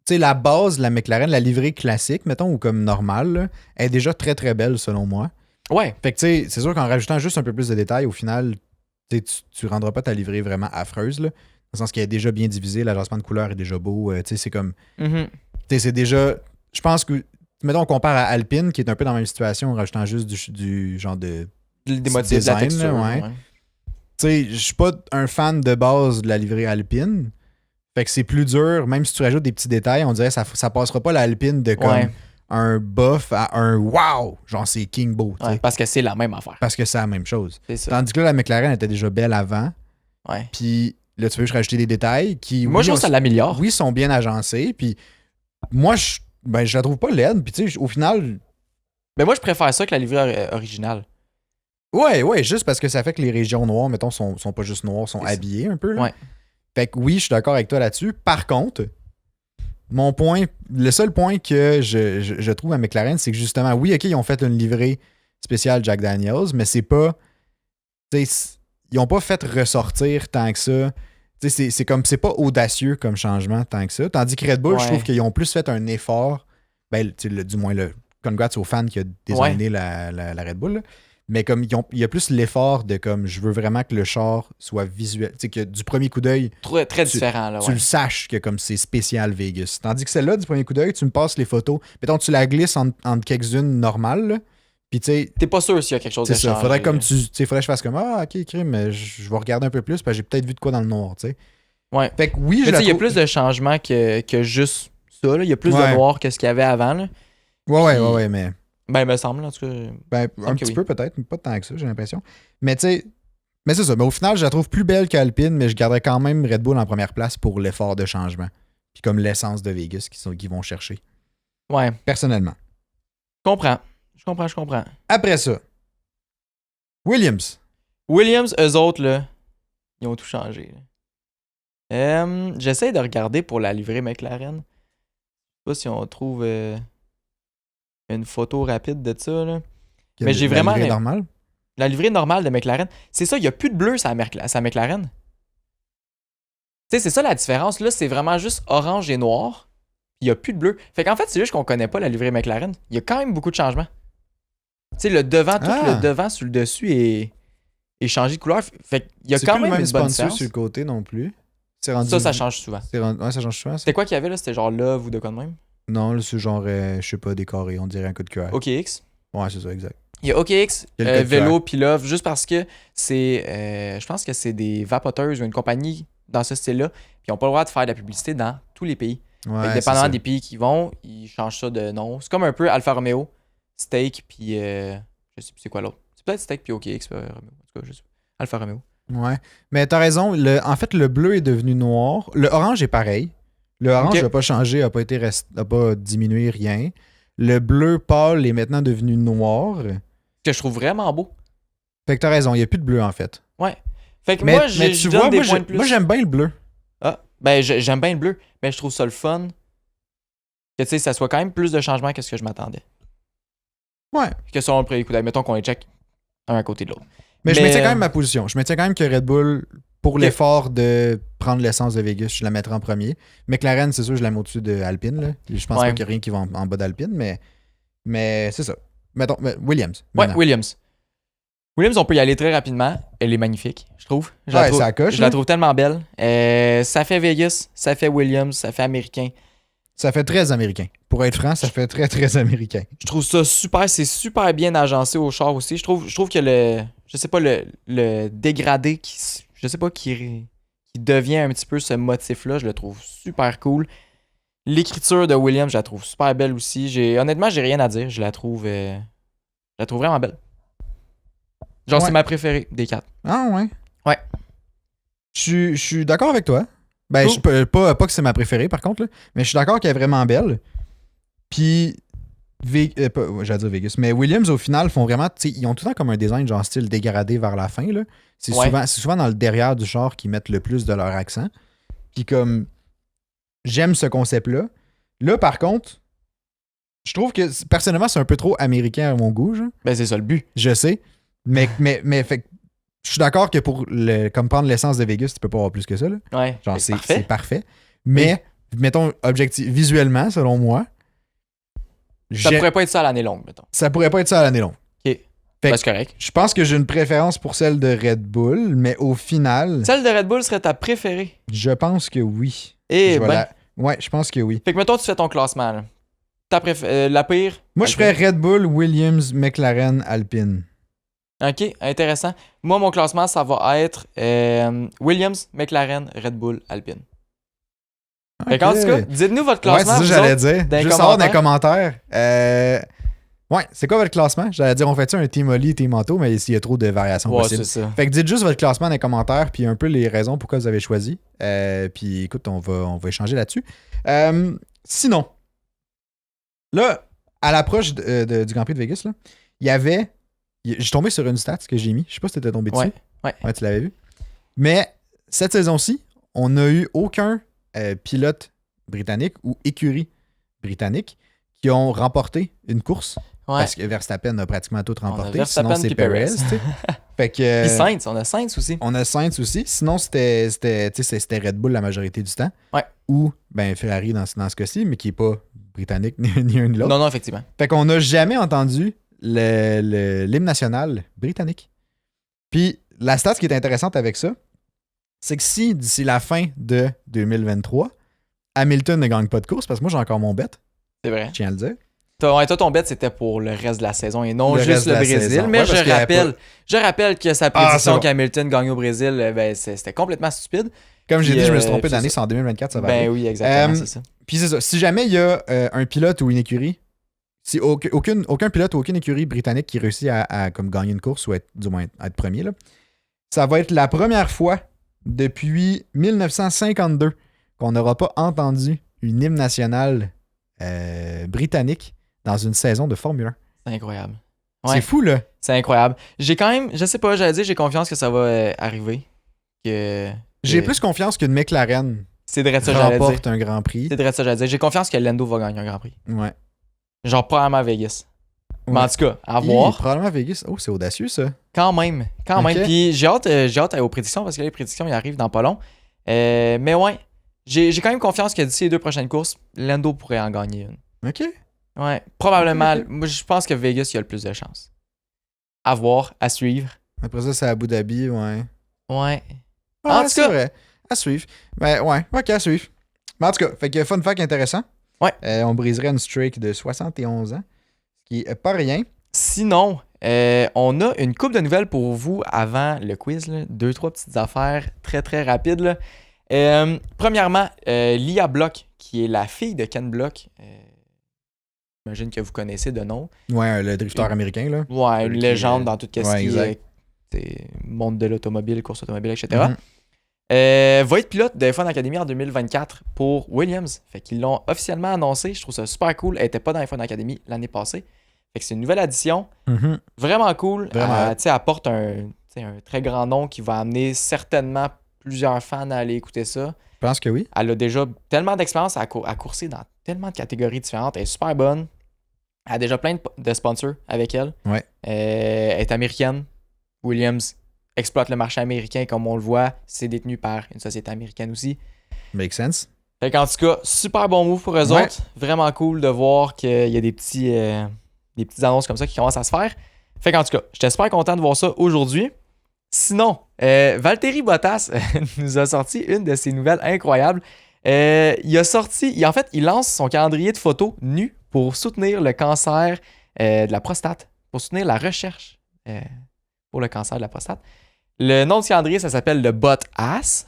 sais, la base de la McLaren, la livrée classique, mettons, ou comme normale, là, est déjà très très belle selon moi. Ouais. Fait que, tu sais, c'est sûr qu'en rajoutant juste un peu plus de détails, au final, tu rendras pas ta livrée vraiment affreuse, là. Dans le sens qu'elle est déjà bien divisée, l'agencement de couleur est déjà beau, tu sais, c'est comme... Mm-hmm. Tu sais, c'est déjà... Je pense que... Mettons, on compare à Alpine, qui est un peu dans la même situation, en rajoutant juste du genre de... Des motifs, de la texture. Là, ouais. Tu sais, je suis pas un fan de base de la livrée Alpine. Fait que c'est plus dur, même si tu rajoutes des petits détails, on dirait que ça passera pas l'Alpine de comme un bof à un wow! Genre, c'est King Beau. Ouais, parce que c'est la même affaire. Parce que c'est la même chose. C'est ça. Tandis que là, la McLaren était déjà belle avant. Ouais. Puis là, tu veux juste rajouter des détails qui... Moi, je trouve que ça l'améliore. Oui, sont bien agencés. Puis moi, je la trouve pas laide. Puis tu sais, au final... Mais moi, je préfère ça que la livrée originale. Ouais, juste parce que ça fait que les régions noires, mettons, sont pas juste noires, sont habillées un peu. Là. Ouais. Fait que oui, je suis d'accord avec toi là-dessus. Par contre, le seul point que je trouve à McLaren, c'est que justement, oui, OK, ils ont fait une livrée spéciale Jack Daniels, mais c'est pas... Ils ont pas fait ressortir tant que ça. C'est comme, c'est pas audacieux comme changement tant que ça. Tandis que Red Bull, je trouve qu'ils ont plus fait un effort. Ben, du moins, congrats aux fans qui a designé la Red Bull. Là. Mais comme il y a plus l'effort de comme je veux vraiment que le char soit visuel. Tu sais, que du premier coup d'œil. Très différent, là. Tu le saches que comme c'est spécial Vegas. Tandis que celle-là, du premier coup d'œil, tu me passes les photos. Mettons, tu la glisses entre quelques-unes normales. Là. Puis tu sais. T'es pas sûr s'il y a quelque chose de changé. Faudrait comme faudrait que je fasse comme ok, crime, mais je vais regarder un peu plus parce que j'ai peut-être vu de quoi dans le noir, tu sais. Ouais. Fait que oui, il y a plus de changements que juste ça, là. Il y a plus de noir que ce qu'il y avait avant, là. Ouais, mais. Ben, il me semble, en tout cas. Ben, un petit peu peut-être, mais pas tant que ça, j'ai l'impression. Mais tu sais, mais c'est ça. Mais au final, je la trouve plus belle qu'Alpine, mais je garderais quand même Red Bull en première place pour l'effort de changement. Puis comme l'essence de Vegas qu'ils vont chercher. Ouais. Personnellement. Je comprends. Après ça, Williams, eux autres, là, ils ont tout changé. J'essaie de regarder pour la livrée McLaren. Je sais pas si on trouve... une photo rapide de ça, là. Mais j'ai vraiment... La livrée normale? La livrée normale de McLaren. C'est ça, il n'y a plus de bleu sa McLaren. Tu sais, c'est ça la différence. Là, c'est vraiment juste orange et noir. Il n'y a plus de bleu. Fait qu'en fait, c'est juste qu'on connaît pas la livrée McLaren. Il y a quand même beaucoup de changements. Tu sais, le devant, tout le devant sur le dessus est changé de couleur. Fait qu'il y a quand même une bonne différence. sur le côté non plus. Ça change souvent. Ouais, ça change souvent, ça. C'était quoi qu'il y avait là? C'était genre Love ou de quoi de même? Non, là, c'est genre, je sais pas, décoré, on dirait un coup de cœur. OKX. Ouais, c'est ça, exact. Il y a OKX, Il y a le code Vélo puis Love, juste parce que c'est. Je pense que c'est des vapoteuses ou une compagnie dans ce style-là. Puis ils n'ont pas le droit de faire de la publicité dans tous les pays. Ouais, Fait que c'est dépendamment ça. des pays qui vont, ils changent ça de nom. C'est comme un peu Alfa Romeo, Steak, puis. Je sais plus c'est quoi l'autre. C'est peut-être Steak puis OKX, Romeo. En tout cas, je sais pas. Alfa Romeo. Ouais. Mais t'as raison, en fait, le bleu est devenu noir. Le orange est pareil. Le orange Ok. n'a pas changé, n'a pas diminué, rien. Le bleu pâle est maintenant devenu noir. Que je trouve vraiment beau. Fait que t'as raison, il n'y a plus de bleu, en fait. Ouais. Fait que Mais, moi, mais je tu donne vois, des moi, points de plus. moi, j'aime bien le bleu. Ah, ben j'aime bien le bleu, mais je trouve ça le fun que tu sais, ça soit quand même plus de changements que ce que je m'attendais. Ouais. Que selon le premier coup d'œil, mettons qu'on les check un à côté de l'autre. Mais je maintiens quand même ma position. Je maintiens quand même que Red Bull, pour l'effort de prendre l'essence de Vegas, je la mettrais en premier. McLaren, c'est sûr, je la mets au-dessus de Alpine. Là. Je pense pas qu'il y a rien qui va en bas d'Alpine, mais c'est ça. Mettons, Williams. Ouais, Williams. Williams, on peut y aller très rapidement. Elle est magnifique, je trouve. Je la trouve tellement belle. Ça fait Vegas, ça fait Williams, ça fait américain. Ça fait très américain. Pour être franc, ça fait très, très américain. Je trouve ça super. C'est super bien agencé au char aussi. Je trouve que le dégradé qui devient un petit peu ce motif-là, je le trouve super cool. L'écriture de Williams, je la trouve super belle aussi. Honnêtement, j'ai rien à dire. Je la trouve vraiment belle. Genre, ouais. C'est ma préférée des 4. Ah ouais? Ouais. Je suis d'accord avec toi. Ben, pas que c'est ma préférée, par contre, là, mais je suis d'accord qu'elle est vraiment belle. Puis, j'allais dire Vegas, mais Williams, au final, font vraiment, ils ont tout le temps comme un design genre style dégradé vers la fin, là. C'est souvent dans le derrière du char qu'ils mettent le plus de leur accent. Puis comme, j'aime ce concept-là. Là, par contre, je trouve que, personnellement, c'est un peu trop américain à mon goût, genre. Ben, c'est ça le but. Je sais. Mais fait, je suis d'accord que pour comme prendre l'essence de Vegas, tu peux pas avoir plus que ça. Là. Ouais. Genre, c'est parfait. Mais, mettons, visuellement, selon moi, ça pourrait pas être ça à l'année longue, mettons. Ça pourrait pas être ça à l'année longue. OK. Ben, c'est correct. Je pense que j'ai une préférence pour celle de Red Bull, mais au final... Celle de Red Bull serait ta préférée? Je pense que oui. Ouais, je pense que oui. Fait que, mettons, tu fais ton classement, là. La pire? Moi, je ferais Red Bull, Williams, McLaren, Alpine. OK, intéressant. Moi, mon classement, ça va être Williams, McLaren, Red Bull, Alpine. Okay. Fait qu'en tout cas, dites-nous votre classement. Ouais, c'est ça que j'allais dire. Juste savoir dans les commentaires. Ouais, c'est quoi votre classement? J'allais dire, on fait ça un Team Oli, Team Manto, mais s'il y a trop de variations possibles. C'est ça. Fait que dites juste votre classement dans les commentaires, puis un peu les raisons pourquoi vous avez choisi. Puis écoute, on va échanger là-dessus. Sinon, là, à l'approche du Grand Prix de Vegas, là, il y avait... J'ai tombé sur une stat que j'ai mis. Je sais pas si t'étais tombé dessus. Ouais, tu l'avais vu. Mais cette saison-ci, on n'a eu aucun pilote britannique ou écurie britannique qui ont remporté une course. Ouais. Parce que Verstappen a pratiquement tout remporté. Sinon, c'est Perez. Fait que, puis Sainz, on a Sainz aussi. On a Sainz aussi. Sinon, c'était Red Bull la majorité du temps. Ouais. Ou Ferrari dans ce cas-ci, mais qui n'est pas britannique ni un ni l'autre. Non, effectivement. Fait qu'on n'a jamais entendu l'hymne national britannique. Puis la stat qui est intéressante avec ça, c'est que si d'ici la fin de 2023, Hamilton ne gagne pas de course, parce que moi j'ai encore mon bet. C'est vrai. Je tiens à le dire. Toi, ton bet, c'était pour le reste de la saison et non juste le Brésil. Saison. Mais je rappelle que sa prédiction qu'Hamilton gagne au Brésil, c'était complètement stupide. Comme j'ai dit, je me suis trompé d'année, c'est en 2024, ça va arriver. Oui, exactement, c'est ça. Puis c'est ça. Si jamais il y a un pilote ou une écurie, si aucun pilote ou aucune écurie britannique qui réussit à comme gagner une course ou du moins être premier, là, ça va être la première fois depuis 1952 qu'on n'aura pas entendu une hymne nationale britannique dans une saison de Formule 1. C'est incroyable. Ouais. C'est fou, là. C'est incroyable. J'ai quand même, je sais pas, j'allais dire, j'ai confiance que ça va arriver. J'ai plus confiance qu'une McLaren remporte un Grand Prix. C'est de ça, j'allais dire. J'ai confiance que Lando va gagner un Grand Prix. Ouais. Genre, probablement à Vegas. Ouais. Mais en tout cas, à voir. Probablement à Vegas. Oh, c'est audacieux, ça. Quand même. Puis j'ai hâte aux prédictions parce que les prédictions, ils arrivent dans pas long. Mais ouais, j'ai quand même confiance que d'ici les 2 prochaines courses, Lando pourrait en gagner une. OK. Ouais, probablement. Moi, je pense que Vegas, il y a le plus de chances. À voir, à suivre. Après ça, c'est à Abu Dhabi, ouais. Ouais. En tout cas, vrai. À suivre. Ben ouais, ok, à suivre. Mais en tout cas, fait que fun fact intéressant. Ouais. On briserait une streak de 71 ans, ce qui est pas rien. Sinon, on a une couple de nouvelles pour vous avant le quiz. Là. 2-3 petites affaires très très rapides. Là. Premièrement, Lia Block, qui est la fille de Ken Block. J'imagine que vous connaissez de nom. Ouais, le drifter américain, là. Ouais, une légende dans tout ce ouais, qui exact. est monde de l'automobile, course automobile, etc. Mhm. Va être pilote de F1 Academy en 2024 pour Williams. Fait qu'ils l'ont officiellement annoncé. Je trouve ça super cool. Elle était pas dans F1 Academy l'année passée. Fait que c'est une nouvelle addition. Mhm. Vraiment cool. Vraiment. Elle apporte un très grand nom qui va amener certainement plusieurs fans à aller écouter ça. Je pense que oui. Elle a déjà tellement d'expérience à courser dans tellement de catégories différentes. Elle est super bonne. Elle a déjà plein de sponsors avec elle. Ouais. Elle est américaine. Williams exploite le marché américain comme on le voit. C'est détenu par une société américaine aussi. Make sense. Fait qu'en tout cas, super bon move pour eux Ouais. autres. Vraiment cool de voir qu'il y a des petites annonces comme ça qui commencent à se faire. Fait qu'en tout cas, j'étais super content de voir ça aujourd'hui. Sinon, Valtteri Bottas nous a sorti une de ses nouvelles incroyables. Il lance son calendrier de photos nu pour soutenir le cancer de la prostate, pour soutenir la recherche pour le cancer de la prostate. Le nom du calendrier, ça s'appelle le Bot-Ass.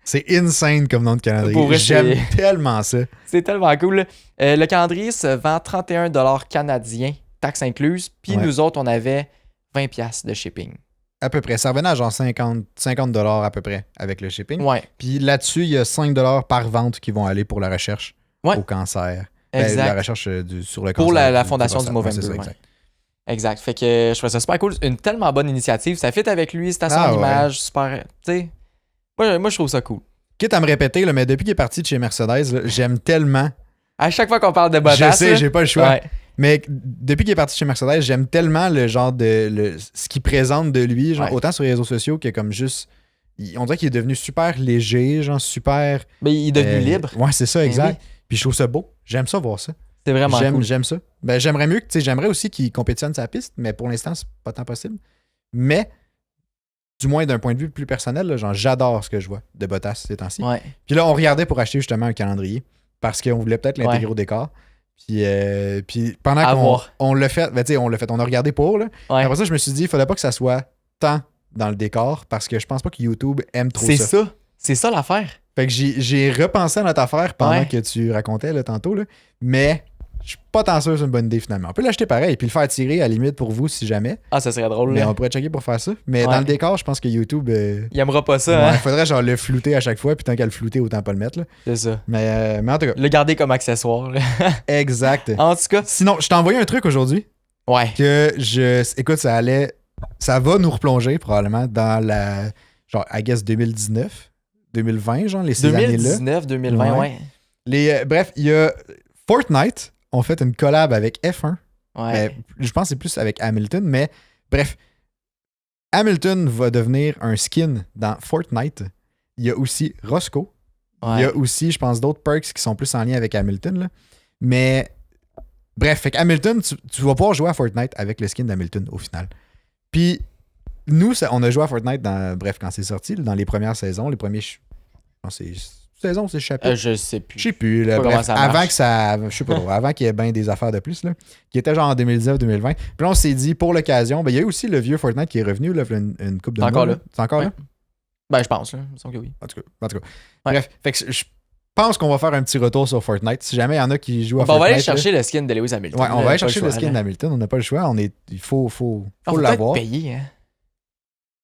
C'est insane comme nom de calendrier. Pour vrai, J'aime tellement ça. C'est tellement cool. Le calendrier se vend 31$ canadiens, taxes incluses. Puis Ouais. nous autres, on avait 20$ de shipping. À peu près. Ça revenait à genre 50 $ à peu près avec le shipping. Ouais, Puis là-dessus, il y a 5$ par vente qui vont aller pour la recherche Ouais. au cancer. exact. La recherche sur le cancer. Pour la fondation du prostate. Movember. Ouais, c'est ça, Ouais. exact. Exact. Fait que je trouve ça super cool. Une tellement bonne initiative. Ça fit avec lui, c'est à son Ah ouais. image. Super. Tu sais, moi, je trouve ça cool. Quitte à me répéter, là, mais depuis qu'il est parti de chez Mercedes, là, j'aime tellement. À chaque fois qu'on parle de Bottas. Je sais, là, j'ai pas le choix. ouais. Mais depuis qu'il est parti chez Mercedes, j'aime tellement le genre de. Ce qu'il présente de lui, genre, Ouais. autant sur les réseaux sociaux que comme juste. On dirait qu'il est devenu super léger, genre super. Mais il est devenu libre. Ouais, c'est ça, Ben exact. oui. Puis je trouve ça beau. J'aime ça voir ça. C'est vraiment cool. J'aime ça. Ben, j'aimerais mieux que, tu sais, j'aimerais aussi qu'il compétitionne sa piste, mais pour l'instant, c'est pas tant possible. Mais, du moins d'un point de vue plus personnel, là, genre, j'adore ce que je vois de Bottas ces temps-ci. Ouais. Puis là, on regardait pour acheter justement un calendrier parce qu'on voulait peut-être l'intégrer Ouais. au décor. Puis pendant À qu'on voir. on l'a fait, ben, tu sais, on l'a fait, on a regardé pour. Là. Ouais. Après ça, je me suis dit, il fallait pas que ça soit tant dans le décor parce que je pense pas que YouTube aime trop C'est ça. ça. C'est ça l'affaire. Fait que j'ai repensé à notre affaire pendant Ouais. que tu racontais là, tantôt, là, mais je suis pas tant sûr que c'est une bonne idée finalement. On peut l'acheter pareil puis le faire tirer à la limite pour vous si jamais. Ah, ça serait drôle. Mais Là. on pourrait checker pour faire ça. Mais Ouais. dans le décor, je pense que YouTube. Il aimera pas ça, ouais, hein? faudrait genre le flouter à chaque fois, puis tant qu'à le flouter, autant pas le mettre. Là. C'est ça. Mais en tout cas, Le garder comme accessoire. là. exact. En tout cas, Sinon, je t'ai envoyé un truc aujourd'hui ouais. que écoute, ça va nous replonger probablement dans la, genre, I guess 2019, 2020, genre, ces années-là. 2019, 2020, ouais. Bref, il y a Fortnite ont fait une collab avec F1. Ouais. Mais je pense que c'est plus avec Hamilton, mais bref, Hamilton va devenir un skin dans Fortnite. Il y a aussi Roscoe. Il y a aussi, je pense, d'autres perks qui sont plus en lien avec Hamilton. Là. Mais bref, fait que Hamilton, tu vas pouvoir jouer à Fortnite avec le skin d'Hamilton au final. Puis nous, on a joué à Fortnite quand c'est sorti, là, dans les premières saisons, les premiers. Je pense que c'est chapitre. Je sais plus. Je sais plus. Là, Pas bref, comment ça marche. avant que ça. Je sais pas trop. Avant qu'il y ait bien des affaires de plus, là, qui était genre en 2019-2020. Puis là, on s'est dit, pour l'occasion, ben, il y a eu aussi le vieux Fortnite qui est revenu, là, une coupe de C'est encore mois, là. C'est encore Ouais. là? Ben, je pense, là. Il me semble que oui. En tout cas. Ouais. Bref, fait que je pense qu'on va faire un petit retour sur Fortnite. Si jamais il y en a qui jouent à On Fortnite. va aller chercher le skin de Lewis Hamilton. Ouais, on là, va aller pas chercher le choix, skin là. d'Hamilton. On n'a pas le choix. Il faut Ah, faut l'avoir. peut-être payer, hein.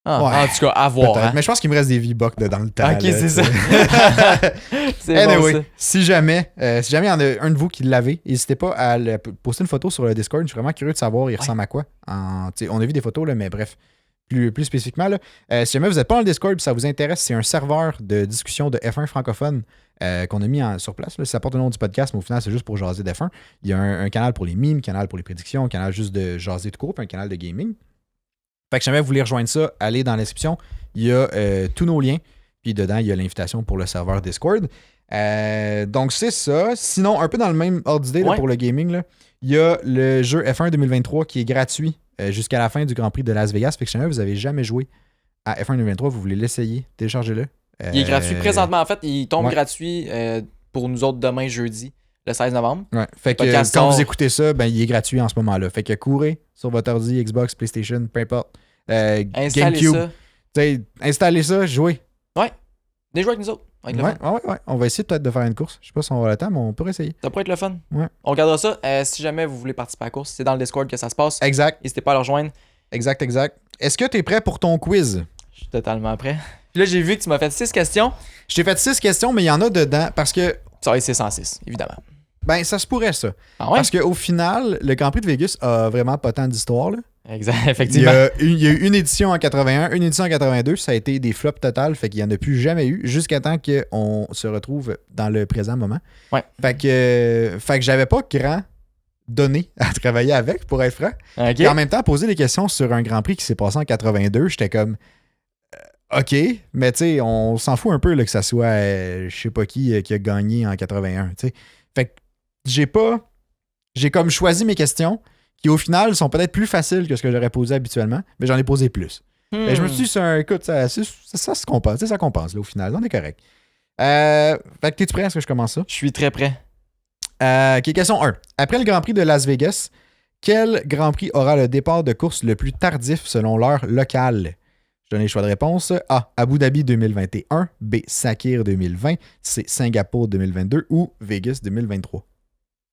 Ah, Ouais. en tout cas, à voir. Peut-être. Hein. Mais je pense qu'il me reste des V-Bucks dans le temps. Ok, là, c'est ça. tu sais. C'est Anyway, bon, ça. si jamais il y en a un de vous qui l'avez, n'hésitez pas à poster une photo sur le Discord. Je suis vraiment curieux de savoir il ressemble à quoi. Tu sais, on a vu des photos, là, mais bref, plus spécifiquement. Là, si jamais vous n'êtes pas dans le Discord et ça vous intéresse, c'est un serveur de discussion de F1 francophone qu'on a mis sur place. Là. Ça porte le nom du podcast, mais au final, c'est juste pour jaser d'F1. Il y a un canal pour les memes, un canal pour les prédictions, un canal juste de jaser de cours, puis un canal de gaming. Fait que si jamais vous voulez rejoindre ça, allez dans la description. Il y a tous nos liens. Puis dedans, il y a l'invitation pour le serveur Discord. Donc, c'est ça. Sinon, un peu dans le même ordre d'idée là, Ouais. pour le gaming, là, il y a le jeu F1 2023 qui est gratuit jusqu'à la fin du Grand Prix de Las Vegas. Fait que si jamais vous n'avez jamais joué à F1 2023, vous voulez l'essayer, téléchargez-le. Il est gratuit présentement. En fait, il tombe Ouais. gratuit pour nous autres demain, jeudi, le 16 novembre. Ouais. Fait que Podcast quand sort. vous écoutez ça, ben, il est gratuit en ce moment-là. Fait que courez sur votre ordi, Xbox, PlayStation, peu importe. Installez GameCube. ça. T'sais, installez ça, jouez. Des jeux avec nous autres. Avec le Ouais, fun. ouais. On va essayer peut-être de faire une course. Je sais pas si on va le temps, mais on pourrait essayer. Ça pourrait être le fun. Ouais. On regardera ça. Si jamais vous voulez participer à la course, c'est dans le Discord que ça se passe. Exact, N'hésitez pas à le rejoindre. exact. Est-ce que tu es prêt pour ton quiz? Je suis totalement prêt. Puis là, j'ai vu que tu m'as fait 6 questions. Je t'ai fait 6 questions, mais il y en a dedans parce que, Ça va être 606, évidemment. ben, ça se pourrait ça. Ah ouais? Parce qu'au final, le Grand Prix de Vegas a vraiment pas tant d'histoire, là. Exact, Il y, effectivement. il y a eu une édition en 81, une édition en 82, ça a été des flops totales, fait qu'il n'y en a plus jamais eu, jusqu'à temps qu'on se retrouve dans le présent moment. Ouais. Fait que j'avais pas grand donné à travailler avec, pour être franc. OK. Et en même temps, poser des questions sur un Grand Prix qui s'est passé en 82, j'étais comme, OK, mais tu sais, on s'en fout un peu là, que ça soit, je sais pas qui a gagné en 81, tu sais. Fait que j'ai comme choisi mes questions qui au final sont peut-être plus faciles que ce que j'aurais posé habituellement, mais j'en ai posé plus. Et je me suis dit, écoute, ça se compense, tu sais, ça compense là, au final, on est correct. Fait que t'es-tu prêt à ce que je commence ça? Je suis très prêt. Ok, question 1. Après le Grand Prix de Las Vegas, quel Grand Prix aura le départ de course le plus tardif selon l'heure locale? Je donne les choix de réponse. A. Abu Dhabi 2021. B. Sakir 2020. C. Singapour 2022. Ou Vegas 2023.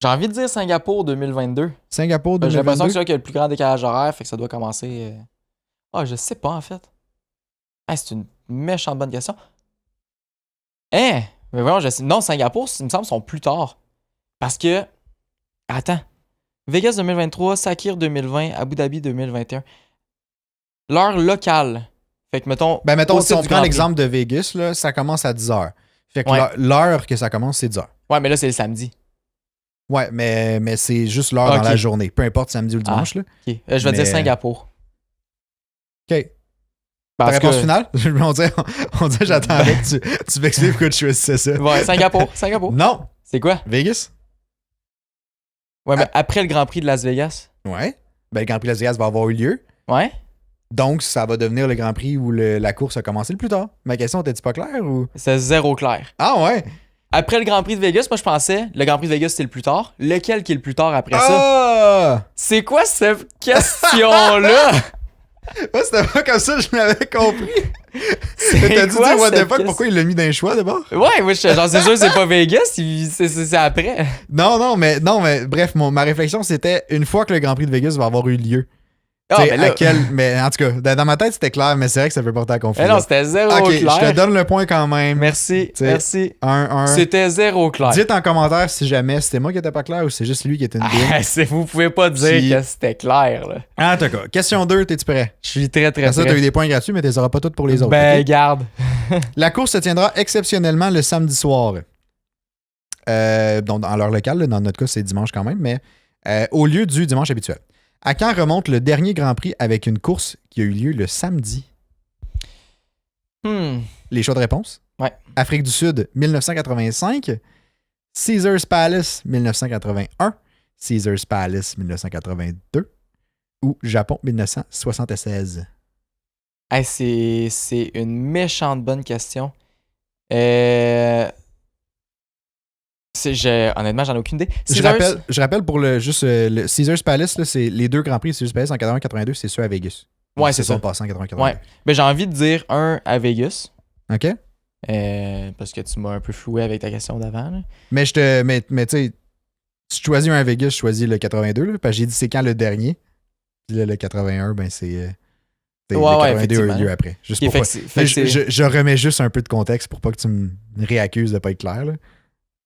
J'ai envie de dire Singapour 2022. Singapour J'ai 2022. l'impression que c'est là qu'il y a le plus grand décalage horaire, fait que ça doit commencer. Ah, je sais pas en fait. Ah, c'est une méchante bonne question. Hein? Mais voyons, je sais. Non, Singapour, il me semble, sont plus tard. Parce que. Attends. Vegas 2023, Sakir 2020, Abu Dhabi 2021. L'heure locale. Fait que mettons. Ben, mettons, au si site on du prend Grand Prix. l'exemple de Vegas, là, ça commence à 10h. Fait que Ouais. l'heure que ça commence, c'est 10h. Ouais, mais là, c'est le samedi. Ouais, mais c'est juste l'heure Ok. dans la journée. Peu importe samedi ou le dimanche. Là. Ok. Je vais Mais- dire Singapour. OK. Ta Parce réponse que. finale? on dirait j'attendais que tu m'expliques pourquoi tu choisissais ça. Ouais, Singapour. Singapour. Non. C'est quoi? Vegas? Ouais, mais après le Grand Prix de Las Vegas. Ouais. Ben, le Grand Prix de Las Vegas va avoir eu lieu. Ouais. Donc, ça va devenir le Grand Prix où la course a commencé le plus tard. Ma question, était-tu pas claire ou... C'est zéro clair. Ah ouais? Après le Grand Prix de Vegas, moi je pensais, le Grand Prix de Vegas c'était le plus tard. Lequel qui est le plus tard après ça? Ah! C'est quoi cette question-là? Ouais, c'était pas comme ça, je l'avais compris. C'est T'as dû quoi dire what the cette fuck, pourquoi il l'a mis dans les choix d'abord? Ouais, moi j'étais genre c'est sûr c'est pas Vegas, c'est après. Non, mais bref, ma réflexion c'était une fois que le Grand Prix de Vegas va avoir eu lieu. Ah, T'sais, mais là. mais en tout cas, dans ma tête c'était clair, mais c'est vrai que ça peut porter à Mais confusion. non, c'était zéro Ok, je clair. te donne le point quand même. Merci, T'sais, merci. Un. C'était zéro clair. Dites en commentaire si jamais c'était moi qui étais pas clair ou c'est juste lui qui était une bine. Ah, vous pouvez pas dire Si- que c'était clair, là. En tout cas, question 2, t'es-tu prêt? Je suis très très Pour ça, t'as eu prêt. des points gratuits, mais tu les auras pas toutes pour les autres. Ben, ok? garde. La course se tiendra exceptionnellement le samedi soir. Donc, dans l'heure locale, là, dans notre cas, c'est dimanche quand même, mais au lieu du dimanche habituel. À quand remonte le dernier Grand Prix avec une course qui a eu lieu le samedi? Les choix de réponse? Ouais. Afrique du Sud, 1985. Caesars Palace, 1981. Caesars Palace, 1982. Ou Japon, 1976. Hey, c'est une méchante bonne question. Honnêtement, j'en ai aucune idée. Je rappelle pour le Caesars Palace, là, c'est les deux Grands Prix de Caesars Palace en 81-82, c'est ceux à Vegas. Ouais, Ils c'est se sont ça. passés en 80-82. Ouais. Ben, j'ai envie de dire un à Vegas. OK? Parce que tu m'as un peu floué avec ta question d'avant. là. Mais tu sais, si tu choisis un à Vegas, je choisis le 82, là, parce que j'ai dit c'est quand le dernier. Puis là, le 81, ben c'est le Ouais, 82 a eu effectivement. lieu après. Juste Ok, pour fait pas- que c'est- je remets juste un peu de contexte pour pas que tu me réaccuses de pas être clair. Là.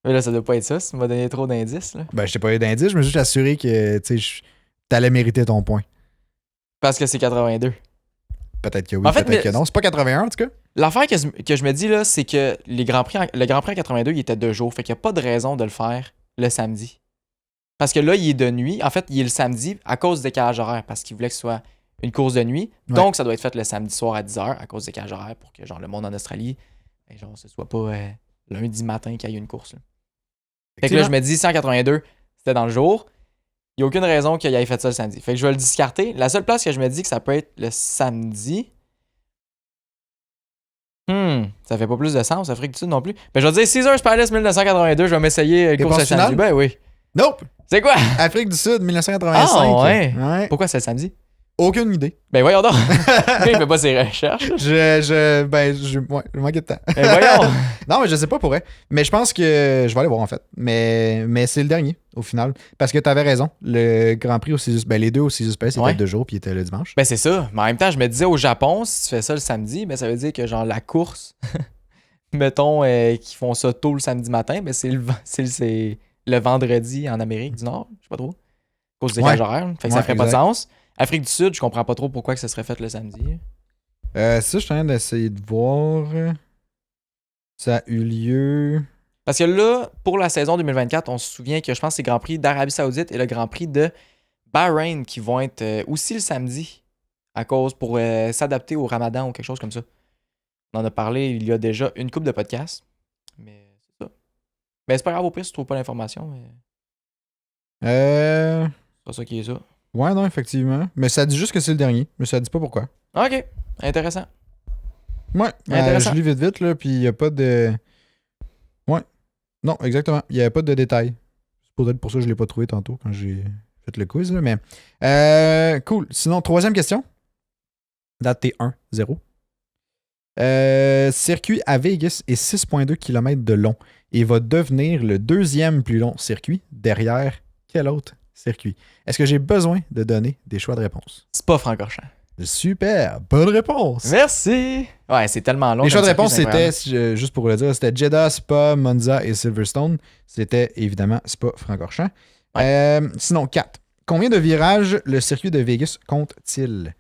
Mais là, ça doit pas être ça. Tu m'as donné trop d'indices. Là. Ben, je t'ai pas eu d'indice, je me suis juste assuré que t'allais mériter ton point. Parce que c'est 82. Peut-être que oui, En fait, peut-être mais- que non. C'est pas 81 en tout cas. L'affaire que je me dis, là, c'est que le Grand Prix en 82, il était 2 jours. Fait qu'il n'y a pas de raison de le faire le samedi. Parce que là, il est de nuit. En fait, il est le samedi à cause du décalage horaire. Parce qu'il voulait que ce soit une course de nuit. Ouais. Donc, ça doit être fait le samedi soir à 10h à cause du décalage horaire pour que genre, le monde en Australie, ben, genre, ce soit pas lundi matin qu'il y ait une course. Là. Fait que là, je me dis, 182, c'était dans le jour. Il n'y a aucune raison qu'il ait fait ça le samedi. Fait que je vais le discarter. La seule place que je me dis que ça peut être le samedi. Ça fait pas plus de sens, Afrique du Sud non plus. Ben, je vais dire Caesars Palace 1982, je vais m'essayer le course le samedi. Ben oui. Nope! C'est quoi? Afrique du Sud, 1985. Ah, ouais. Ouais. Pourquoi c'est le samedi? Aucune idée. Ben voyons donc. Il fait pas ses recherches. Je manquais de temps. Ben voyons. Non, mais je sais pas pour vrai. Mais je pense que je vais aller voir en fait. Mais c'est le dernier au final. Parce que t'avais raison. Le Grand Prix au Caesars, les deux au Caesars Palace, c'était 2 jours puis il était le dimanche. Ben c'est ça. Mais en même temps, je me disais au Japon, si tu fais ça le samedi, ben ça veut dire que genre la course, mettons, qui font ça tôt le samedi matin, ben c'est le vendredi en Amérique du Nord. Je sais pas trop. À cause des décalage horaire. Fait que ça ferait pas de sens. Afrique du Sud, je comprends pas trop pourquoi que ça serait fait le samedi. Ça, je suis en train d'essayer de voir. Ça a eu lieu. Parce que là, pour la saison 2024, on se souvient que je pense que c'est le Grand Prix d'Arabie Saoudite et le Grand Prix de Bahreïn qui vont être aussi le samedi à cause pour s'adapter au Ramadan ou quelque chose comme ça. On en a parlé il y a déjà une couple de podcasts. Mais c'est ça. Ben c'est pas grave au pire si tu trouves pas l'information. Mais... C'est pas ça qui est ça. Ouais, non, effectivement. Mais ça dit juste que c'est le dernier. Mais ça dit pas pourquoi. Ok, intéressant. Ouais, je lis vite, là, puis il n'y a pas de... Ouais. Non, exactement. Il n'y avait pas de détails. C'est peut-être pour ça que je ne l'ai pas trouvé tantôt quand j'ai fait le quiz, là, mais... cool. Sinon, troisième question. Date T1-0. Circuit à Vegas est 6,2 km de long et va devenir le deuxième plus long circuit derrière quel autre circuit? Est-ce que j'ai besoin de donner des choix de réponse? Spa-Francorchamps. Super, bonne réponse. Merci. Ouais, c'est tellement long. Les choix de réponse, c'était, juste pour le dire, c'était Jeddah, Spa, Monza et Silverstone. C'était évidemment Spa-Francorchamps. Ouais. Sinon, 4. Combien de virages le circuit de Vegas compte-t-il?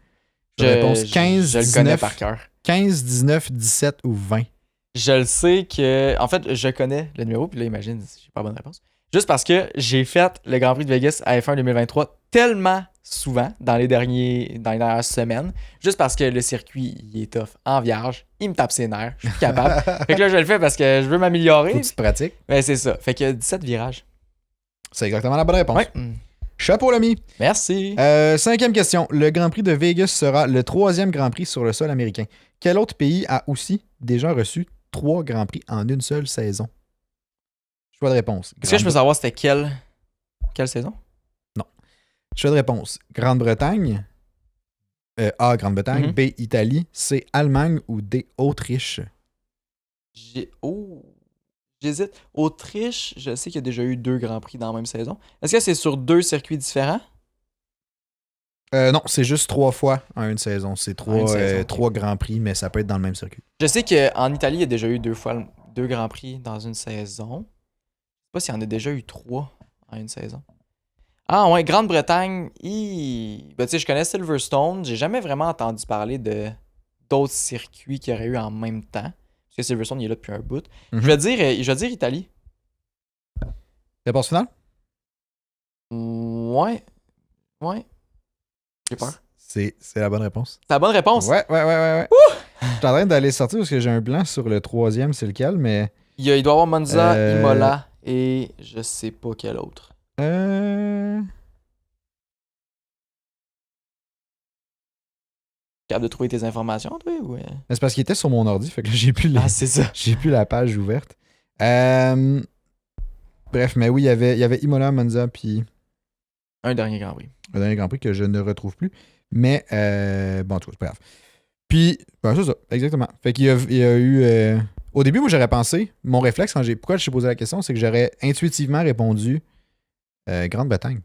Réponse 15, je 19, le connais par cœur. 15, 19, 17 ou 20? Je le sais que... En fait, je connais le numéro, puis là, imagine, j'ai pas la bonne réponse. Juste parce que j'ai fait le Grand Prix de Vegas à F1 2023 tellement souvent dans les dernières semaines, juste parce que le circuit, il est tough en vierge, il me tape ses nerfs, je suis capable. Fait que là, je le fais parce que je veux m'améliorer. Faut que tu te pratiques. Ben, c'est ça. Fait que 17 virages. C'est exactement la bonne réponse. Ouais. Chapeau l'ami. Merci. 5e question. Le Grand Prix de Vegas sera le 3e Grand Prix sur le sol américain. Quel autre pays a aussi déjà reçu 3 Grands Prix en une seule saison? Choix de réponse. Est-ce que je peux savoir c'était quelle saison? Non. Choix de réponse. Grande-Bretagne. A. Grande-Bretagne. B. Italie. C. Allemagne. Ou D. Autriche. J'hésite. Autriche, je sais qu'il y a déjà eu 2 Grands Prix dans la même saison. Est-ce que c'est sur 2 circuits différents? Non, c'est juste 3 fois en une saison. C'est 3 Grands Prix, mais ça peut être dans le même circuit. Je sais qu'en Italie, il y a déjà eu 2 Grands Prix dans une saison. Je sais pas s'il y en a déjà eu 3 en une saison. Ah ouais, Grande-Bretagne, ben, tu sais, je connais Silverstone. J'ai jamais vraiment entendu parler d'autres circuits qu'il y aurait eu en même temps. Parce que Silverstone, il est là depuis un bout. Je vais dire Italie. Réponse finale? Ouais. J'ai peur. C'est la bonne réponse. C'est la bonne réponse? Ouais. Je suis en train d'aller sortir parce que j'ai un blanc sur le 3e, c'est lequel, mais... Il doit y avoir Monza, Imola et je sais pas quel autre. Capable de trouver tes informations, toi? Ou... Mais c'est parce qu'il était sur mon ordi, fait que j'ai plus c'est ça. J'ai plus la page ouverte. Bref, mais oui, il y avait Imola, Monza, puis... Un dernier Grand Prix. Un dernier Grand Prix que je ne retrouve plus. Mais, bon, en tout cas, c'est pas grave. Puis, ben, c'est ça, exactement. Fait qu'il y a eu... Au début, moi, j'aurais pensé, mon réflexe, pourquoi je t'ai posé la question, c'est que j'aurais intuitivement répondu Grande-Bretagne.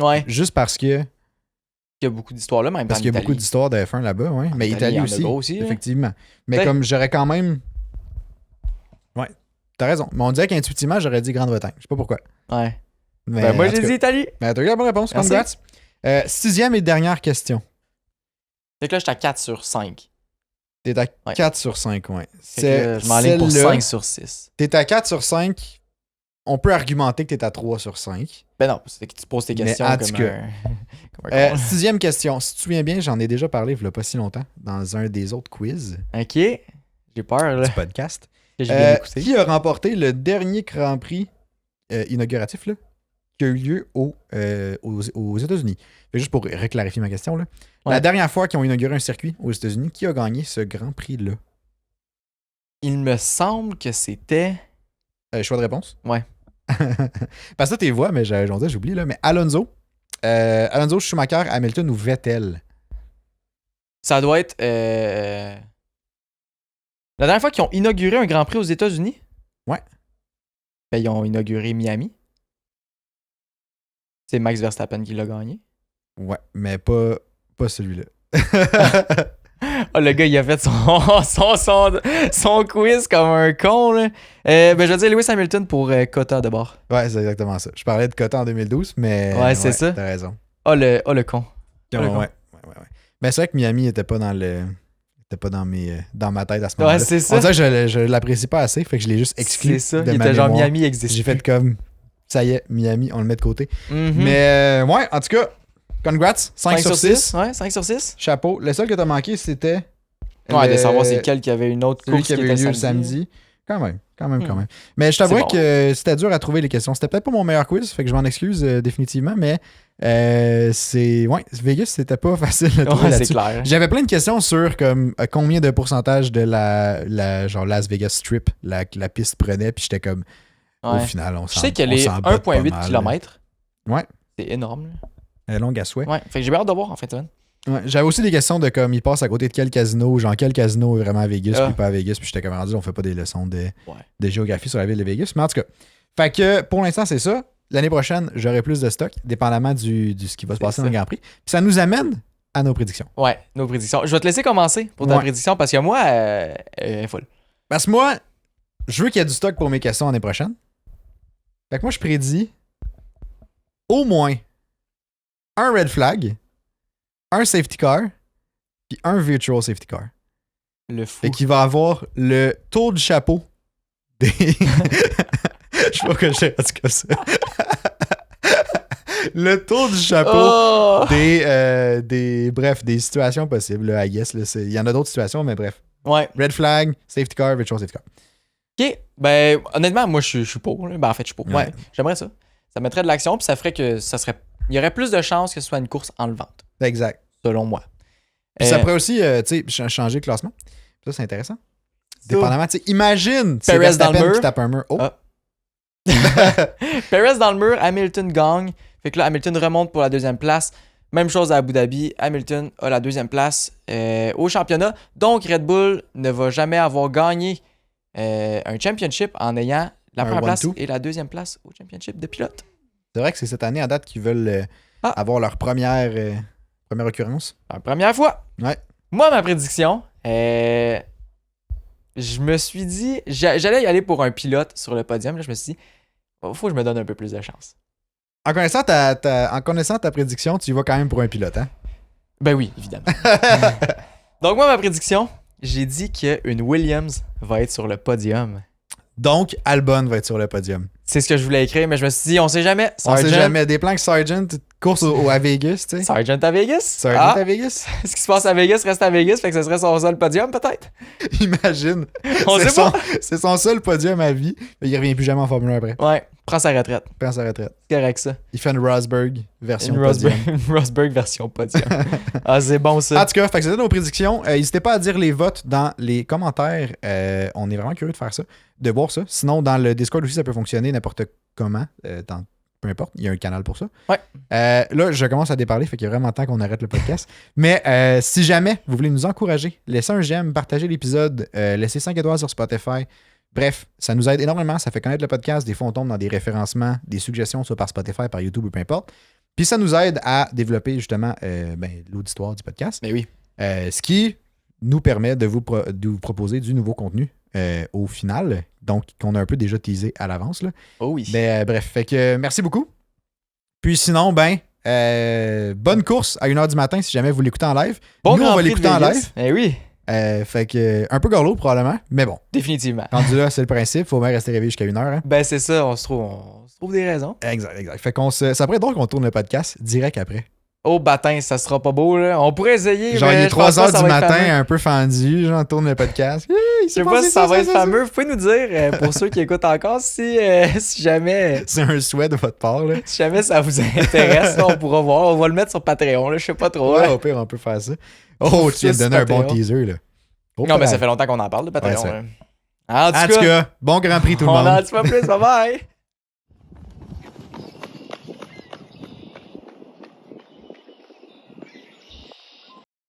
Ouais. Juste parce que... Il y a beaucoup d'histoires là, même parce qu'il y a beaucoup d'histoires de F1 là-bas, oui. Mais Italie aussi, effectivement. Mais comme j'aurais quand même... Ouais, t'as raison. Mais on dirait qu'intuitivement, j'aurais dit Grande-Bretagne. Je sais pas pourquoi. Ouais. Mais, ben moi, j'ai dit Italie. Ben, t'as eu la bonne réponse. Congrats. 6e et dernière question. Fait que là, j'étais à 4 sur 5. T'es à 4 sur 5, ouais. Je m'enligne pour 5 sur 6. T'es à 4 sur 5. On peut argumenter que t'es à 3 sur 5. Ben non, c'est que tu poses tes questions comme un 6e question. Si tu te souviens bien, j'en ai déjà parlé il y a pas si longtemps dans un des autres quiz. OK. J'ai peur, là. Du podcast. Que j'ai bien écouté. Qui a remporté le dernier Grand Prix inauguratif, là, qui a eu lieu aux États-Unis? Juste pour reclarifier ma question, là. Ouais. La dernière fois qu'ils ont inauguré un circuit aux États-Unis, qui a gagné ce Grand Prix-là? Il me semble que c'était... Choix de réponse? Ouais. Parce que tes voix, mais j'oublie, là. Mais Alonso, Schumacher, Hamilton ou Vettel? Ça doit être... La dernière fois qu'ils ont inauguré un Grand Prix aux États-Unis? Ouais. Ben, ils ont inauguré Miami. C'est Max Verstappen qui l'a gagné. Ouais, mais pas celui-là. Oh, le gars, il a fait son quiz comme un con, là. Ben, je vais dire Lewis Hamilton pour Cota de bord. Ouais, c'est exactement ça. Je parlais de Cota en 2012, mais... Ouais, c'est ça. T'as raison. Oh, le con. Ouais. Mais c'est vrai que Miami était pas dans le... C'était pas dans ma tête à ce moment-là. Ouais, c'est ça. On dirait que je l'apprécie pas assez, fait que je l'ai juste exclu. C'est ça, de il ma était genre mémoire. Miami existe. J'ai fait comme... Ça y est, Miami, on le met de côté. Mhm. Mais ouais, en tout cas, congrats. 5 sur 6. Ouais, 5 sur 6. Chapeau. Le seul que t'as manqué, c'était... Ouais, de savoir c'est lequel qui avait une autre Celui course qui avait eu lieu le samedi. Quand même. Mais je t'avouerais que c'était dur à trouver les questions. C'était peut-être pas mon meilleur quiz, fait que je m'en excuse définitivement, mais Vegas, c'était pas facile de trouver là-dessus. C'est clair. J'avais plein de questions sur comme combien de pourcentage de la genre Las Vegas Strip la piste prenait, puis j'étais comme au final, on s'en Je sais qu'elle est 1,8 km. Ouais. C'est énorme. Elle est longue à souhait. Ouais, fait que j'ai bien hâte de voir en fin de semaine. Ouais, j'avais aussi des questions de comme il passe à côté de quel casino, genre quel casino est vraiment à Vegas puis pas à Vegas, puis j'étais comme rendu, on fait pas des leçons de géographie sur la ville de Vegas, mais en tout cas. Fait que pour l'instant, c'est ça. L'année prochaine, j'aurai plus de stock, dépendamment du ce qui va se passer dans le Grand Prix. Puis ça nous amène à nos prédictions. Ouais, nos prédictions. Je vais te laisser commencer pour ta prédiction parce que moi, elle est full. Parce que moi, je veux qu'il y ait du stock pour mes questions l'année prochaine. Fait que moi, je prédis au moins un red flag, un safety car, puis un virtual safety car. Le fou. Fait qu'il va avoir le tour du chapeau des... Je sais pas que j'ai rendu comme ça. Le tour du chapeau des situations possibles, là, I guess. Il y en a d'autres situations, mais bref. Ouais. Red flag, safety car, virtual safety car. OK. Ben, honnêtement, moi, je suis pour. Ben, en fait, je suis pour. Ouais. J'aimerais ça. Ça mettrait de l'action, puis ça ferait que ça serait... Il y aurait plus de chances que ce soit une course enlevante. Exact. Selon moi. Puis ça pourrait aussi, tu sais, changer le classement. Ça, c'est intéressant. Dépendamment, tu sais, imagine c'est Verstappen qui tape un mur. Oh! Perez dans le mur, Hamilton gagne. Fait que là, Hamilton remonte pour la deuxième place. Même chose à Abu Dhabi. Hamilton a la deuxième place au championnat. Donc, Red Bull ne va jamais avoir gagné un championship en ayant la première place et la deuxième place au championship de pilote. C'est vrai que c'est cette année à date qu'ils veulent avoir leur première occurrence. La première fois. Ouais. Moi, ma prédiction, je me suis dit, j'allais y aller pour un pilote sur le podium. Là, je me suis dit, faut que je me donne un peu plus de chance. En connaissant ta prédiction, tu y vas quand même pour un pilote, hein? Ben oui, évidemment. Donc moi, ma prédiction, j'ai dit qu'une Williams va être sur le podium. Donc, Albon va être sur le podium. C'est ce que je voulais écrire, mais je me suis dit, on sait jamais. On sait jamais. Des plans que Sargent, course à Vegas, tu sais. Sargent à Vegas? Sargent à Vegas? Ce qui se passe à Vegas reste à Vegas, fait que ce serait son seul podium, peut-être? Imagine. On sait pas. C'est son seul podium à vie, mais il revient plus jamais en Formule 1 après. Ouais, prend sa retraite. C'est correct, ça. Il fait une Rosberg version podium. Une Rosberg version podium. Ah, c'est bon, ça. En tout cas, fait que c'était nos prédictions. N'hésitez pas à dire les votes dans les commentaires. On est vraiment curieux de faire ça, de voir ça. Sinon, dans le Discord aussi, ça peut fonctionner n'importe comment. Peu importe, il y a un canal pour ça. Ouais. Là, je commence à déparler, fait qu'il y a vraiment temps qu'on arrête le podcast. Mais si jamais vous voulez nous encourager, laissez un j'aime, partagez l'épisode, laissez 5 étoiles sur Spotify. Bref, ça nous aide énormément, ça fait connaître le podcast. Des fois, on tombe dans des référencements, des suggestions, soit par Spotify, par YouTube ou peu importe. Puis ça nous aide à développer justement l'auditoire du podcast. Mais oui. Ce qui nous permet de vous proposer du nouveau contenu au final. Donc, qu'on a un peu déjà teasé à l'avance. Là. Oh oui. Mais bref, fait que merci beaucoup. Puis sinon, bonne course à 1h du matin si jamais vous l'écoutez en live. Bon, nous, on va l'écouter en live. Eh oui. Fait que un peu gorlot probablement, mais bon. Définitivement. Rendu là, c'est le principe. Faut bien rester réveillé jusqu'à 1h. Hein? Ben c'est ça, on se trouve des raisons. Exact. Fait qu'on ça pourrait être drôle qu'on tourne le podcast direct après. Oh bâtin, ça sera pas beau là. On pourrait essayer. Genre, il est 3h du matin, fameux. Un peu fendu, genre, on tourne le podcast. Je sais pas si ça va être fameux. Vous pouvez nous dire, pour ceux qui écoutent encore, si jamais... C'est un souhait de votre part, là. Si jamais ça vous intéresse, là, on pourra voir. On va le mettre sur Patreon, là. Je sais pas trop. Ouais, au pire, on peut faire ça. Oh, tu viens de donner un bon teaser, là. Non, mais ça fait longtemps qu'on en parle de Patreon. Ouais, En En tout cas, bon Grand Prix tout le on monde. n'en dit pas plus. Bye bye.